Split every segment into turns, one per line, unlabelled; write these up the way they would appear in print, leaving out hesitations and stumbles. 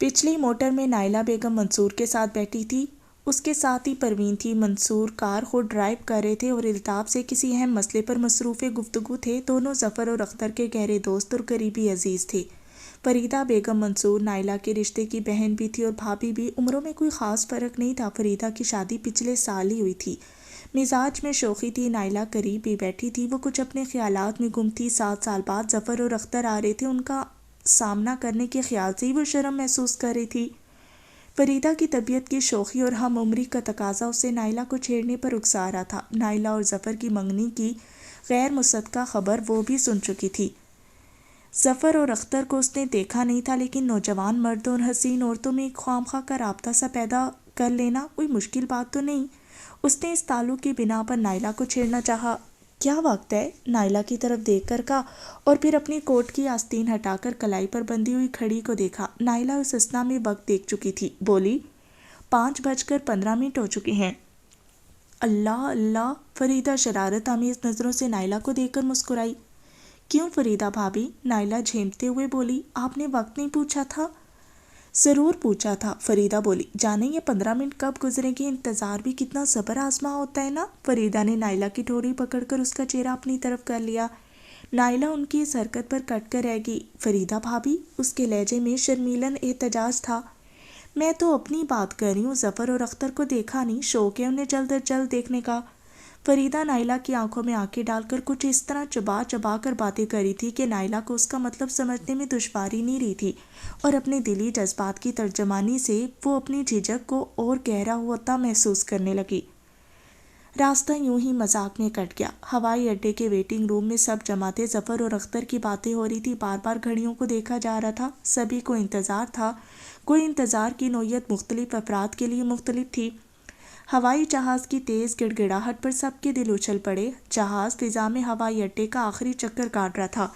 پچھلی موٹر میں نائلہ بیگم منصور کے ساتھ بیٹھی تھی، اس کے ساتھ ہی پروین تھی۔ منصور کار خود ڈرائیو کر رہے تھے اور الطاف سے کسی اہم مسئلے پر مصروف گفتگو تھے۔ دونوں ظفر اور اختر کے گہرے دوست اور قریبی عزیز تھے۔ فریدہ بیگم منصور نائلہ کے رشتے کی بہن بھی تھی اور بھابھی بھی۔ عمروں میں کوئی خاص فرق نہیں تھا۔ فریدہ کی شادی پچھلے سال ہی ہوئی تھی۔ مزاج میں شوخی تھی۔ نائلہ قریب بھی بیٹھی تھی، وہ کچھ اپنے خیالات میں گم تھی۔ 7 سال بعد ظفر اور اختر آ رہے تھے، ان کا سامنا کرنے کے خیال سے ہی وہ شرم محسوس کر رہی تھی۔ فریدہ کی طبیعت کی شوخی اور ہم عمری کا تقاضا اسے نائلہ کو چھیڑنے پر اکسا رہا تھا۔ نائلہ اور ظفر کی منگنی کی غیر مصدقہ خبر وہ بھی سن چکی تھی۔ ظفر اور اختر کو اس نے دیکھا نہیں تھا، لیکن نوجوان مردوں اور حسین عورتوں میں ایک خواہ کا رابطہ سا پیدا کر لینا کوئی مشکل بات تو نہیں۔ اس نے اس تعلق کی بنا پر نائلہ کو چھیڑنا چاہا۔ کیا وقت ہے؟ نائلہ کی طرف دیکھ کر کہا اور پھر اپنی کوٹ کی آستین ہٹا کر کلائی پر بندھی ہوئی گھڑی کو دیکھا۔ نائلہ اس اثنا میں وقت دیکھ چکی تھی، بولی 5:15 ہو چکے ہیں۔ اللہ اللہ! فریدہ شرارت آمیز نظروں سے نائلہ کو دیکھ کر مسکرائی۔ کیوں فریدہ بھابھی؟ نائلہ جھیمتے ہوئے بولی۔ آپ نے وقت نہیں پوچھا تھا؟ ضرور پوچھا تھا، فریدہ بولی۔ جانے یہ 15 منٹ کب گزرے گے؟ انتظار بھی کتنا صبر آزما ہوتا ہے نا؟ فریدہ نے نائلہ کی ٹھوڑی پکڑ کر اس کا چہرہ اپنی طرف کر لیا۔ نائلہ ان کی اس حرکت پر کٹ کر رہ گئی۔ فریدہ بھابھی؟ اس کے لہجے میں شرمیلن احتجاج تھا۔ میں تو اپنی بات کر رہی ہوں، ظفر اور اختر کو دیکھا نہیں، شوق ہے انہیں جلد از جلد دیکھنے کا۔ فریدہ نائلہ کی آنکھوں میں آنکھیں ڈال کر کچھ اس طرح چبا چبا کر باتیں کر رہی تھی کہ نائلہ کو اس کا مطلب سمجھنے میں دشواری نہیں رہی تھی، اور اپنے دلی جذبات کی ترجمانی سے وہ اپنی جھجک کو اور گہرا ہوتا محسوس کرنے لگی۔ راستہ یوں ہی مذاق میں کٹ گیا۔ ہوائی اڈے کے ویٹنگ روم میں سب جمع تھے۔ ظفر اور اختر کی باتیں ہو رہی تھی، بار بار گھڑیوں کو دیکھا جا رہا تھا۔ سبھی کو انتظار تھا، کوئی انتظار کی نوعیت مختلف افراد کے لیے مختلف تھی۔ ہوائی جہاز کی تیز گڑ گڑاہٹ پر سب کے دل اچھل پڑے۔ جہاز فضا میں ہوائی اڈے کا آخری چکر کاٹ رہا تھا۔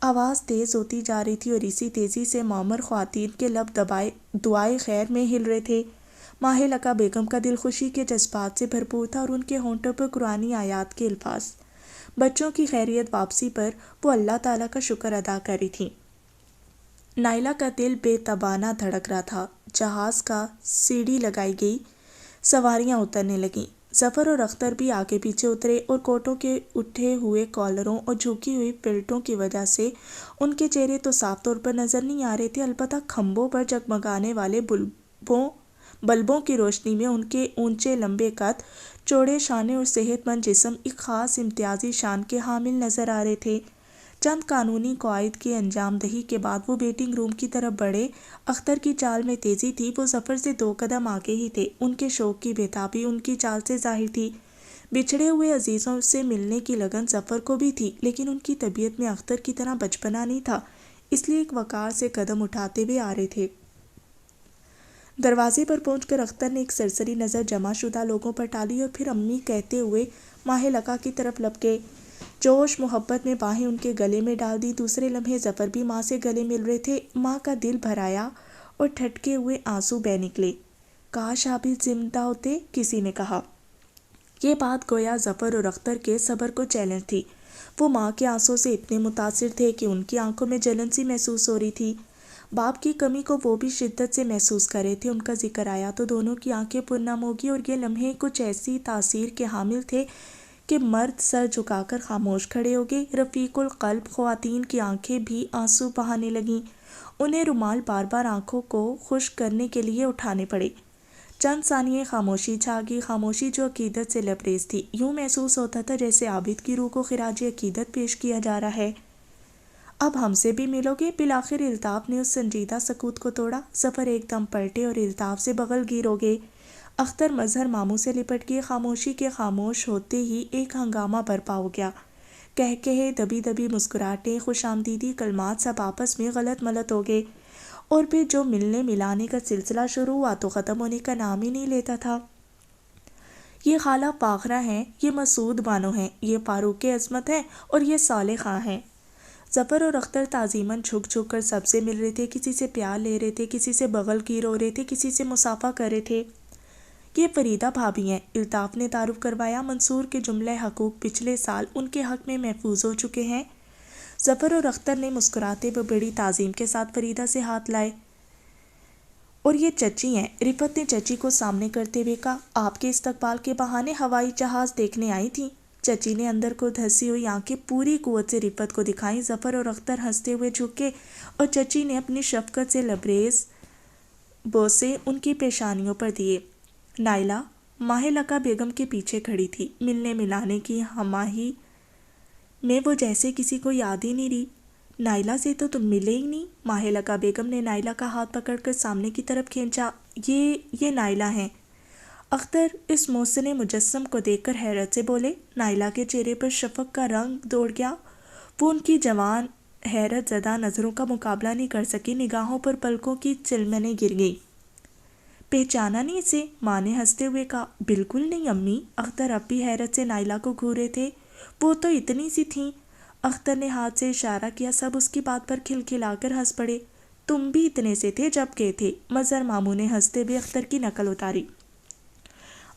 آواز تیز ہوتی جا رہی تھی اور اسی تیزی سے معمر خواتین کے لب دعائے خیر میں ہل رہے تھے۔ ماہلکہ بیگم کا دل خوشی کے جذبات سے بھرپور تھا اور ان کے ہونٹوں پر قرآنی آیات کے الفاظ۔ بچوں کی خیریت واپسی پر وہ اللہ تعالیٰ کا شکر ادا کر رہی تھیں۔ نائلہ کا دل بے تابانہ دھڑک رہا تھا۔ جہاز کا سیڑھی لگائی گئی، سواریاں اترنے لگیں۔ ظفر اور اختر بھی آگے پیچھے اترے اور کوٹوں کے اٹھے ہوئے کالروں اور جھکی ہوئی پلٹوں کی وجہ سے ان کے چہرے تو صاف طور پر نظر نہیں آ رہے تھے، البتہ کھمبوں پر جگمگانے والے بلبوں کی روشنی میں ان کے اونچے لمبے قد، چوڑے شانے اور صحت مند جسم ایک خاص امتیازی شان کے حامل نظر آ رہے تھے۔ چند قانونی قواعد کی انجام دہی کے بعد وہ ویٹنگ روم کی طرف بڑھے۔ اختر کی چال میں تیزی تھی، وہ ظفر سے 2 قدم آگے ہی تھے۔ ان کے شوق کی بےتابی ان کی چال سے ظاہر تھی۔ بچھڑے ہوئے عزیزوں سے ملنے کی لگن ظفر کو بھی تھی، لیکن ان کی طبیعت میں اختر کی طرح بچپنا نہیں تھا، اس لیے ایک وقار سے قدم اٹھاتے ہوئے آ رہے تھے۔ دروازے پر پہنچ کر اختر نے ایک سرسری نظر جمع شدہ لوگوں پر ڈالی اور پھر امی کہتے ہوئے ماہلکہ کی طرف لپکے۔ جوش محبت میں باہیں ان کے گلے میں ڈال دی۔ دوسرے لمحے ظفر بھی ماں سے گلے مل رہے تھے۔ ماں کا دل بھر آیا اور ٹھٹکے ہوئے آنسو بہہ نکلے۔ کاش عابد زندہ ہوتے، کسی نے کہا۔ یہ بات گویا ظفر اور اختر کے صبر کو چیلنج تھی۔ وہ ماں کے آنسوں سے اتنے متاثر تھے کہ ان کی آنکھوں میں جلن سی محسوس ہو رہی تھی۔ باپ کی کمی کو وہ بھی شدت سے محسوس کر رہے تھے۔ ان کا ذکر آیا تو دونوں کی آنکھیں پرنم ہو گئی، اور یہ لمحے کچھ ایسی تاثیر کے حامل تھے کہ مرد سر جھکا کر خاموش کھڑے ہو گئے۔ رفیق القلب خواتین کی آنکھیں بھی آنسو بہانے لگیں۔ انہیں رومال بار بار آنکھوں کو خشک کرنے کے لیے اٹھانے پڑے۔ چند ثانیے خاموشی چھا گئی، خاموشی جو عقیدت سے لبریز تھی۔ یوں محسوس ہوتا تھا جیسے عابد کی روح کو خراج عقیدت پیش کیا جا رہا ہے۔ اب ہم سے بھی ملو گے؟ بالآخر الطاف نے اس سنجیدہ سکوت کو توڑا۔ ظفر ایک دم پلٹے اور الطاف سے بغل گیر ہو گئے۔ اختر مظہر ماموں سے لپٹ گئے۔ خاموشی کے خاموش ہوتے ہی ایک ہنگامہ برپا ہو گیا۔ کہے دبی دبی مسکراہٹیں، خوش آمدیدی کلمات سب آپس میں غلط ملت ہو گئے، اور پھر جو ملنے ملانے کا سلسلہ شروع ہوا تو ختم ہونے کا نام ہی نہیں لیتا تھا۔ یہ خالہ فاخرہ ہیں، یہ مسعود بانو ہیں، یہ فاروق عظمت ہیں، اور یہ صالح خاں ہیں۔ ظفر اور اختر تعظیماً جھک جھک کر سب سے مل رہے تھے، کسی سے پیار لے رہے تھے، کسی سے بغل گیر ہو رہے تھے، کسی سے مصافحہ کر رہے تھے۔ یہ فریدہ بھابھی ہیں، الطاف نے تعارف کروایا۔ منصور کے جملہ حقوق پچھلے سال ان کے حق میں محفوظ ہو چکے ہیں۔ ظفر اور اختر نے مسکراتے ہوئے بڑی تعظیم کے ساتھ فریدہ سے ہاتھ لائے۔ اور یہ چچی ہیں، رفت نے چچی کو سامنے کرتے ہوئے کہا۔ آپ کے استقبال کے بہانے ہوائی جہاز دیکھنے آئی تھی۔ چچی نے اندر کو دھسی ہوئی آنکھیں پوری قوت سے رفت کو دکھائیں۔ ظفر اور اختر ہنستے ہوئے جھکے اور چچی نے اپنی شفقت سے لبریز بوسے ان کی پیشانیوں پر دیے۔ نائلہ ماہلکہ بیگم کے پیچھے کھڑی تھی، ملنے ملانے کی ہماہی میں وہ جیسے کسی کو یاد ہی نہیں رہی۔ نائلہ سے تو تم ملے ہی نہیں۔ ماہلکہ بیگم نے نائلہ کا ہاتھ پکڑ کر سامنے کی طرف کھینچا۔ یہ نائلہ ہیں۔ اختر اس محسن مجسم کو دیکھ کر حیرت سے بولے۔ نائلہ کے چہرے پر شفق کا رنگ دوڑ گیا۔ وہ ان کی جوان حیرت زدہ نظروں کا مقابلہ نہیں کر سکی، نگاہوں پر پلکوں کی چلمنیں گر گئی۔ پہچانا نہیں اسے؟ ماں نے ہنستے ہوئے کہا۔ بالکل نہیں امی۔ اختر اب بھی حیرت سے نائلہ کو گھورے تھے۔ وہ تو اتنی سی تھیں۔ اختر نے ہاتھ سے اشارہ کیا۔ سب اس کی بات پر کھلکھلا کر ہنس پڑے۔ تم بھی اتنے سے تھے جب گئے تھے؟ مظہر ماموں نے ہنستے ہوئے اختر کی نقل اتاری۔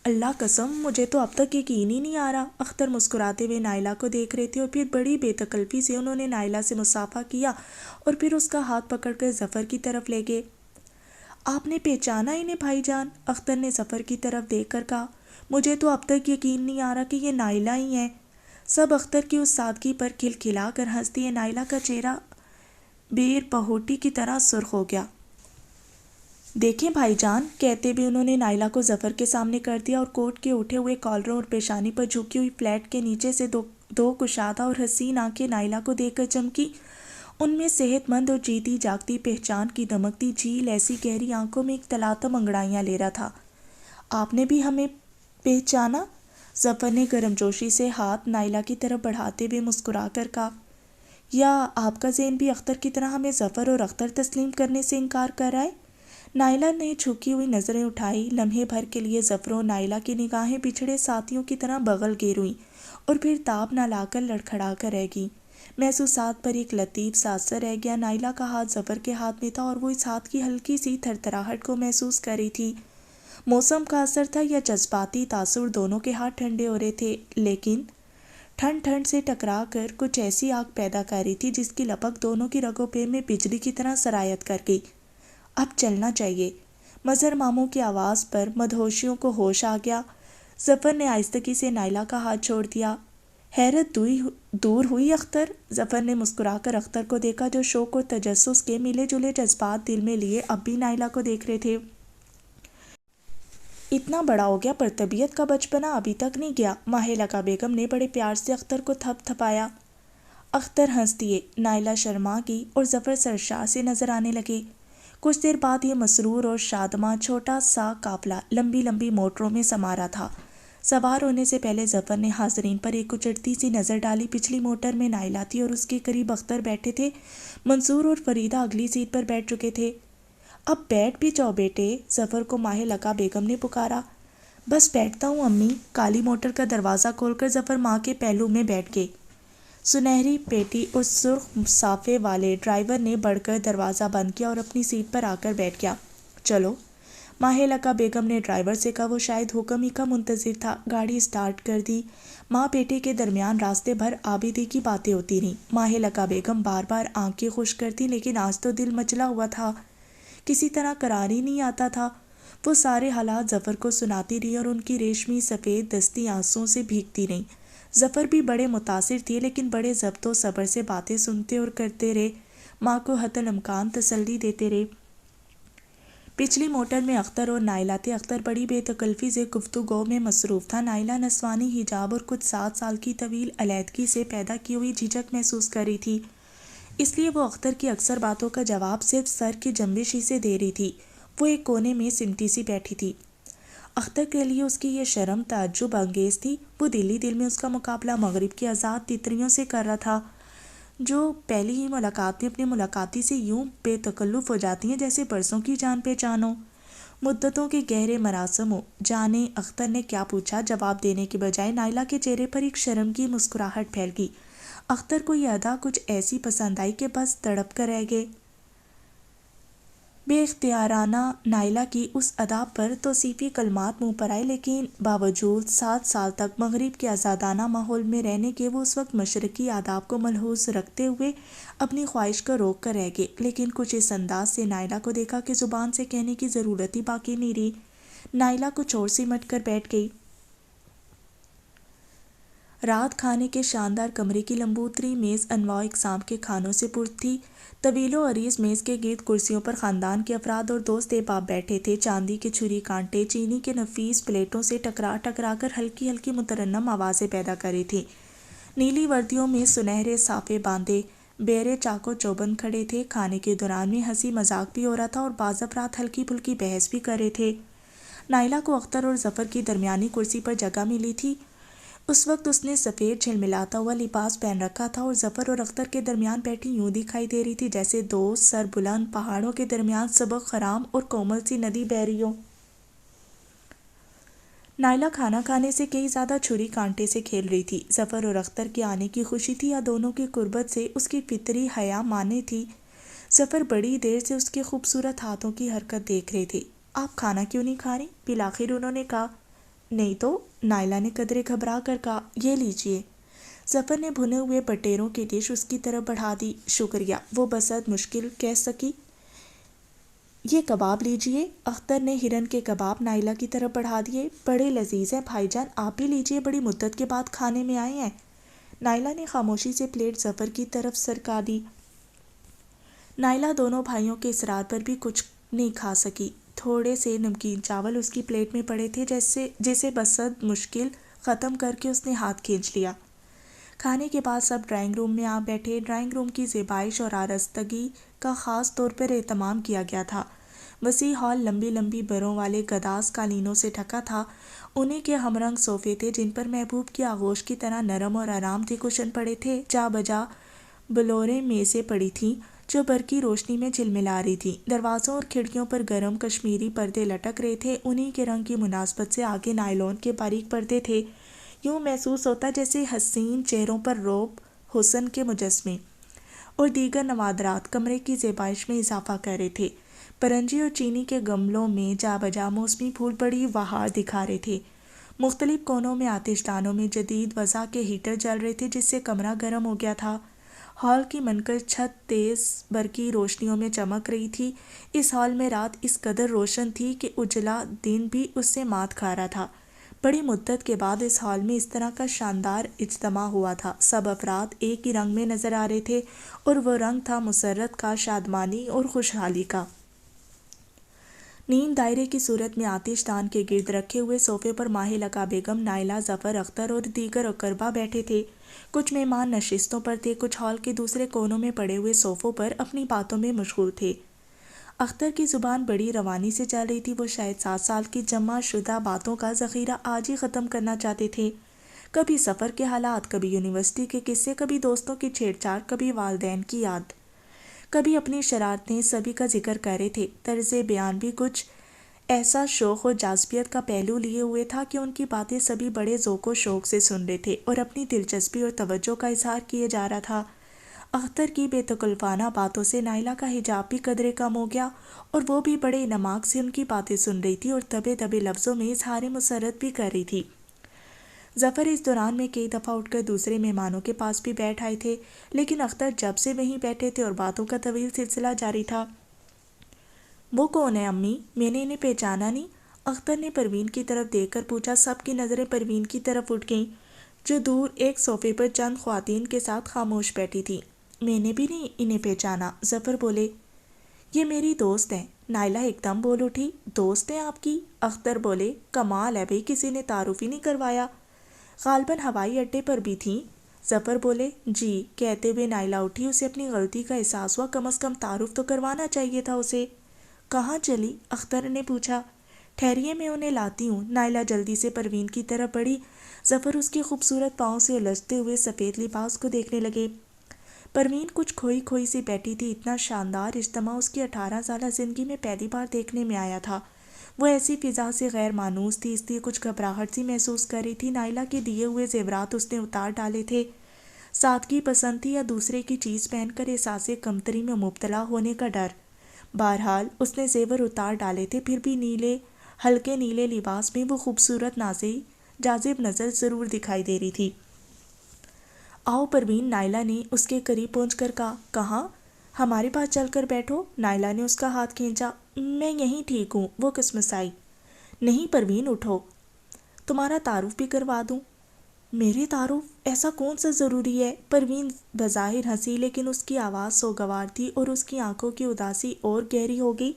اللہ قسم، مجھے تو اب تک یقین ہی نہیں آ رہا۔ اختر مسکراتے ہوئے نائلہ کو دیکھ رہے تھے اور پھر بڑی بے تکلفی سے انہوں نے نائلہ سے مصافحہ کیا اور پھر اس کا ہاتھ پکڑ کر ظفر کی طرف لے گئے۔ آپ نے پہچانا انہیں بھائی جان؟ اختر نے ظفر کی طرف دیکھ کر کہا۔ مجھے تو اب تک یقین نہیں آ رہا کہ یہ نائلہ ہی ہیں۔ سب اختر کی اس سادگی پر کھلکھلا کر ہنس دیے۔ نائلہ کا چہرہ بیر پہوٹی کی طرح سرخ ہو گیا۔ دیکھیں بھائی جان، کہتے بھی انہوں نے نائلہ کو ظفر کے سامنے کر دیا اور کوٹ کے اٹھے ہوئے کالروں اور پیشانی پر جھکی ہوئی فلیٹ کے نیچے سے دو کشادہ اور حسین آنکھیں نائلہ کو دیکھ کر چمکی۔ ان میں صحت مند اور جیتی جاگتی پہچان کی دمکتی جھیل ایسی گہری آنکھوں میں ایک تلاطم انگڑائیاں لے رہا تھا۔ آپ نے بھی ہمیں پہچانا؟ ظفر نے گرمجوشی سے ہاتھ نائلہ کی طرف بڑھاتے ہوئے مسکرا کر کہا۔ یا آپ کا ذہن بھی اختر کی طرح ہمیں ظفر اور اختر تسلیم کرنے سے انکار کر رہا ہے؟ نائلہ نے جھکی ہوئی نظریں اٹھائی۔ لمحے بھر کے لیے ظفر و نائلہ کی نگاہیں بچھڑے ساتھیوں کی طرح بغل گیر ہوئیں اور پھر تاب نہ لا کر لڑکھڑا کر رہ گئیں۔ محسوسات پر ایک لطیف سا اثر رہ گیا۔ نائلہ کا ہاتھ ظفر کے ہاتھ میں تھا اور وہ اس ہاتھ کی ہلکی سی تھرتھراہٹ کو محسوس کر رہی تھی۔ موسم کا اثر تھا یا جذباتی تاثر، دونوں کے ہاتھ ٹھنڈے ہو رہے تھے، لیکن ٹھنڈ سے ٹکرا کر کچھ ایسی آگ پیدا کر رہی تھی جس کی لپک دونوں کی رگوں پہ میں بجلی کی طرح سرایت کر گئی۔ اب چلنا چاہیے۔ مظہر ماموں کی آواز پر مدہوشیوں کو ہوش آ گیا۔ ظفر نے آہستگی سے نائلہ کا ہاتھ چھوڑ دیا۔ حیرت دور ہوئی اختر؟ ظفر نے مسکرا کر اختر کو دیکھا جو شوق اور تجسس کے ملے جلے جذبات دل میں لیے اب بھی نائلہ کو دیکھ رہے تھے۔ اتنا بڑا ہو گیا پر طبیعت کا بچپنا ابھی تک نہیں گیا۔ ماہلکہ بیگم نے بڑے پیار سے اختر کو تھپ تھپایا۔ اختر ہنس دیے، نائلہ شرما گئی اور ظفر سرشار سے نظر آنے لگے۔ کچھ دیر بعد یہ مسرور اور شادماں چھوٹا سا قافلہ لمبی لمبی موٹروں میں سما رہا تھا۔ سوار ہونے سے پہلے ظفر نے حاضرین پر ایک اچڑتی سی نظر ڈالی۔ پچھلی موٹر میں نائلہ تھی اور اس کے قریب اختر بیٹھے تھے۔ منصور اور فریدہ اگلی سیٹ پر بیٹھ چکے تھے۔ اب بیٹھ بھی جاؤ بیٹے، ظفر کو ماہلکہ بیگم نے پکارا۔ بس بیٹھتا ہوں امی۔ کالی موٹر کا دروازہ کھول کر ظفر ماں کے پہلو میں بیٹھ گئے۔ سنہری پیٹی اور سرخ صافے والے ڈرائیور نے بڑھ کر دروازہ بند کیا اور اپنی سیٹ پر آ کر بیٹھ گیا۔ چلو، ماہلکہ بیگم نے ڈرائیور سے کہا۔ وہ شاید حکم ہی کا منتظر تھا۔ گاڑی اسٹارٹ کر دی۔ ماں بیٹے کے درمیان راستے بھر عابدی کی باتیں ہوتی رہیں۔ ماہلکہ بیگم بار بار آنکھیں خشک کرتی، لیکن آج تو دل مچلا ہوا تھا، کسی طرح قرار ہی نہیں آتا تھا۔ وہ سارے حالات ظفر کو سناتی رہی اور ان کی ریشمی سفید دستی آنسوؤں سے بھیگتی رہیں۔ ظفر بھی بڑے متاثر تھے، لیکن بڑے ضبط و صبر سے باتیں سنتے اور کرتے رہے، ماں کو حتی الامکان تسلی دیتے رہے۔ پچھلی موٹر میں اختر اور نائلہ تھے۔ اختر بڑی بے تکلفی سے گفتگو میں مصروف تھا۔ نائلہ نسوانی حجاب اور کچھ 7 سال کی طویل علیحدگی سے پیدا کی ہوئی جھجک محسوس کر رہی تھی، اس لیے وہ اختر کی اکثر باتوں کا جواب صرف سر کی جنبش ہی سے دے رہی تھی۔ وہ ایک کونے میں سمٹی سی بیٹھی تھی۔ اختر کے لیے اس کی یہ شرم تعجب انگیز تھی۔ وہ دل ہی دل میں اس کا مقابلہ مغرب کی آزاد تتریوں سے کر رہا تھا، جو پہلی ہی ملاقات میں اپنے ملاقاتی سے یوں بے تکلف ہو جاتی ہیں جیسے برسوں کی جان پہچان ہو، مدتوں کے گہرے مراسم ہو۔ جانے اختر نے کیا پوچھا، جواب دینے کے بجائے نائلہ کے چہرے پر ایک شرم کی مسکراہٹ پھیل گئی۔ اختر کو یہ ادا کچھ ایسی پسند آئی کہ بس تڑپ کر رہ گئے۔ بے اختیارانہ نائلہ کی اس ادا پر توصیفی کلمات منہ پر آئے، لیکن باوجود 7 سال تک مغرب کے آزادانہ ماحول میں رہنے کے وہ اس وقت مشرقی آداب کو ملحوظ رکھتے ہوئے اپنی خواہش کو روک کر رہ گئے۔ لیکن کچھ اس انداز سے نائلہ کو دیکھا کہ زبان سے کہنے کی ضرورت ہی باقی نہیں رہی۔ نائلہ کچھ اور سمٹ کر بیٹھ گئی۔ رات کھانے کے شاندار کمرے کی لمبوتری میز انواع اقسام کے کھانوں سے پر تھی۔ طویل و عریض میز کے گرد کرسیوں پر خاندان کے افراد اور دوست احباب بیٹھے تھے۔ چاندی کے چھری کانٹے چینی کے نفیس پلیٹوں سے ٹکرا ٹکرا کر ہلکی ہلکی مترنم آوازیں پیدا کر رہی تھیں۔ نیلی وردیوں میں سنہرے صافے باندھے بیرے چاقو چوبند کھڑے تھے۔ کھانے کے دوران میں ہنسی مذاق بھی ہو رہا تھا اور بعض افراد ہلکی پھلکی بحث بھی کر رہے تھے۔ نائلہ کو اختر اور ظفر کی درمیانی کرسی پر جگہ ملی تھی۔ اس وقت اس نے سفید جھلملاتا ہوا لباس پہن رکھا تھا اور ظفر اور اختر کے درمیان بیٹھی یوں دکھائی دے رہی تھی جیسے دو سر بلند پہاڑوں کے درمیان سبک خرام اور کومل سی ندی بہہ رہی ہو۔ نائلہ کھانا کھانے سے کئی زیادہ چھری کانٹے سے کھیل رہی تھی۔ ظفر اور اختر کے آنے کی خوشی تھی یا دونوں کی قربت سے اس کی فطری حیا مانے تھی۔ ظفر بڑی دیر سے اس کے خوبصورت ہاتھوں کی حرکت دیکھ رہے تھے۔ آپ کھانا کیوں نہیں کھا رہی؟ بالآخر انہوں نے کہا۔ نہیں تو، نائلہ نے قدرے گھبرا کر کہا۔ یہ لیجئے۔ ظفر نے بھنے ہوئے بٹیروں کی ڈش اس کی طرف بڑھا دی۔ شکریہ، وہ بصد مشکل کہہ سکی۔ یہ کباب لیجئے۔ اختر نے ہرن کے کباب نائلہ کی طرف بڑھا دیے۔ بڑے لذیذ ہیں بھائی جان، آپ بھی لیجئے، بڑی مدت کے بعد کھانے میں آئے ہیں۔ نائلہ نے خاموشی سے پلیٹ ظفر کی طرف سرکا دی۔ نائلہ دونوں بھائیوں کے اصرار پر بھی کچھ نہیں کھا سکی۔ تھوڑے سے نمکین چاول اس کی پلیٹ میں پڑے تھے جسے بصد مشکل ختم کر کے اس نے ہاتھ کھینچ لیا۔ کھانے کے بعد سب ڈرائنگ روم میں آ بیٹھے۔ ڈرائنگ روم کی زیبائش اور آراستگی کا خاص طور پر اہتمام کیا گیا تھا۔ وسیع ہال لمبی لمبی بروں والے گداز قالینوں سے ڈھکا تھا۔ انہی کے ہم رنگ صوفے تھے جن پر محبوب کی آغوش کی طرح نرم اور آرام دہ کشن پڑے تھے۔ جا بجا بلوریں میزیں پڑی تھیں جو برقی روشنی میں جھلملا رہی تھیں۔ دروازوں اور کھڑکیوں پر گرم کشمیری پردے لٹک رہے تھے۔ انہی کے رنگ کی مناسبت سے آگے نائلون کے باریک پردے تھے۔ یوں محسوس ہوتا جیسے حسین چہروں پر روب حسن کے مجسمے اور دیگر نوادرات کمرے کی زیبائش میں اضافہ کر رہے تھے۔ پرنجی اور چینی کے گملوں میں جا بجا موسمی پھول بڑی بہار دکھا رہے تھے۔ مختلف کونوں میں آتش دانوں میں جدید وضع کے ہیٹر جل رہے تھے جس سے کمرہ گرم ہو گیا تھا۔ ہال کی منقش چھت تیز برقی روشنیوں میں چمک رہی تھی۔ اس ہال میں رات اس قدر روشن تھی کہ اجلا دن بھی اس سے مات کھا رہا تھا۔ بڑی مدت کے بعد اس ہال میں اس طرح کا شاندار اجتماع ہوا تھا۔ سب افراد ایک ہی رنگ میں نظر آ رہے تھے اور وہ رنگ تھا مسرت کا، شادمانی اور خوشحالی کا۔ نیند دائرے کی صورت میں آتش دان کے گرد رکھے ہوئے صوفے پر ماہ لقا بیگم، نائلہ، ظفر، اختر اور دیگر اقربا بیٹھے تھے۔ کچھ مہمان نشستوں پر تھے، کچھ ہال کے دوسرے کونوں میں پڑے ہوئے صوفوں پر اپنی باتوں میں مشغول تھے۔ اختر کی زبان بڑی روانی سے چل رہی تھی۔ وہ شاید 7 سال کی جمع شدہ باتوں کا ذخیرہ آج ہی ختم کرنا چاہتے تھے۔ کبھی سفر کے حالات، کبھی یونیورسٹی کے قصے، کبھی دوستوں کی چھیڑ چھاڑ، کبھی والدین کی یاد، کبھی اپنی شرارتیں، سبھی کا ذکر کر رہے تھے۔ طرز بیان بھی کچھ ایسا شوق و جاذبیت کا پہلو لیے ہوئے تھا کہ ان کی باتیں سبھی بڑے ذوق و شوق سے سن رہے تھے اور اپنی دلچسپی اور توجہ کا اظہار کیے جا رہا تھا۔ اختر کی بے تکلفانہ باتوں سے نائلہ کا حجاب بھی قدرے کم ہو گیا اور وہ بھی بڑے انماق سے ان کی باتیں سن رہی تھی اور دبے دبے لفظوں میں اظہار مسرت بھی کر رہی تھی۔ ظفر اس دوران میں کئی دفعہ اٹھ کر دوسرے مہمانوں کے پاس بھی بیٹھ آئے تھے، لیکن اختر جب سے وہیں بیٹھے تھے اور باتوں کا طویل سلسلہ جاری تھا۔ وہ کون ہے امی؟ میں نے انہیں پہچانا نہیں۔ اختر نے پروین کی طرف دیکھ کر پوچھا۔ سب کی نظریں پروین کی طرف اٹھ گئیں جو دور ایک صوفے پر چند خواتین کے ساتھ خاموش بیٹھی تھیں۔ میں نے بھی نہیں انہیں پہچانا، ظفر بولے۔ یہ میری دوست ہیں، نائلہ ایک دم بول اٹھی۔ دوست ہیں آپ کی؟ اختر بولے۔ کمال ہے بھئی، کسی نے تعارف ہی نہیں کروایا۔ غالباً ہوائی اڈے پر بھی تھیں۔ ظفر بولے۔ جی، کہتے ہوئے نائلہ اٹھی۔ اسے اپنی غلطی کا احساس ہوا، کم از کم تعارف تو کروانا چاہیے تھا اسے۔ کہاں چلی؟ اختر نے پوچھا۔ ٹھہریے میں انہیں لاتی ہوں۔ نائلہ جلدی سے پروین کی طرف بڑھی۔ ظفر اس کے خوبصورت پاؤں سے الجھتے ہوئے سفید لباس کو دیکھنے لگے۔ پروین کچھ کھوئی کھوئی سی بیٹھی تھی۔ اتنا شاندار اجتماع اس کی 18 سالہ زندگی میں پہلی بار دیکھنے میں آیا تھا۔ وہ ایسی فضا سے غیر مانوس تھی، اس لیے کچھ گھبراہٹ سی محسوس کر رہی تھی۔ نائلہ کے دیے ہوئے زیورات اس نے اتار ڈالے تھے۔ سادگی پسند تھی یا دوسرے کی چیز پہن کر احساس کمتری میں مبتلا ہونے کا ڈر؟ بہرحال اس نے زیور اتار ڈالے تھے، پھر بھی ہلکے نیلے لباس میں وہ خوبصورت نازی جاذب نظر ضرور دکھائی دے رہی تھی۔ آؤ پروین، نائلہ نے اس کے قریب پہنچ کر کہا۔ کہاں؟ ہمارے پاس چل کر بیٹھو۔ نائلہ نے اس کا ہاتھ کھینچا۔ میں یہیں ٹھیک ہوں، وہ کسمسائی۔ نہیں پروین، اٹھو، تمہارا تعارف بھی کروا دوں۔ میرے تعارف؟ ایسا کون سا ضروری ہے؟ پروین بظاہر ہنسی، لیکن اس کی آواز سوگوار تھی اور اس کی آنکھوں کی اداسی اور گہری ہو گئی۔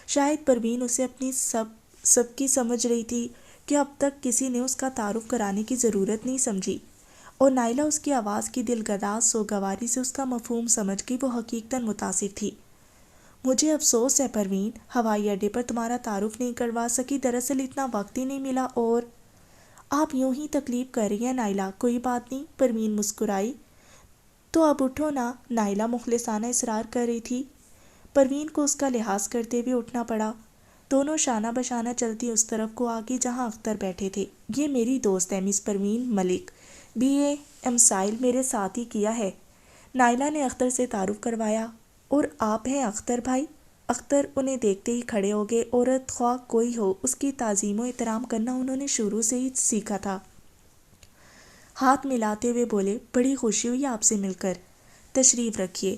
شاید پروین اسے اپنی سب کی سمجھ رہی تھی کہ اب تک کسی نے اس کا تعارف کرانے کی ضرورت نہیں سمجھی، اور نائلہ اس کی آواز کی دلگداز سوگواری سے اس کا مفہوم سمجھ گئی۔ وہ حقیقتاً متاثر تھی۔ مجھے افسوس ہے پروین، ہوائی اڈے پر تمہارا تعارف نہیں کروا سکی، دراصل اتنا وقت ہی نہیں ملا۔ اور آپ یوں ہی تکلیف کر رہی ہیں نائلہ، کوئی بات نہیں، پروین مسکرائی۔ تو اب اٹھو نا، نائلہ مخلصانہ اصرار کر رہی تھی۔ پروین کو اس کا لحاظ کرتے ہوئے اٹھنا پڑا۔ دونوں شانہ بشانہ چلتی اس طرف کو آگئی جہاں اختر بیٹھے تھے۔ یہ میری دوست ہے مس پروین ملک، BA ایمسائل میرے ساتھ ہی کیا ہے۔ نائلہ نے اختر سے تعارف کروایا۔ اور آپ ہیں اختر بھائی؟ اختر انہیں دیکھتے ہی کھڑے ہو گئے۔ عورت خواہ کوئی ہو، اس کی تعظیم و احترام کرنا انہوں نے شروع سے ہی سیکھا تھا۔ ہاتھ ملاتے ہوئے بولے، بڑی خوشی ہوئی آپ سے مل کر، تشریف رکھیے۔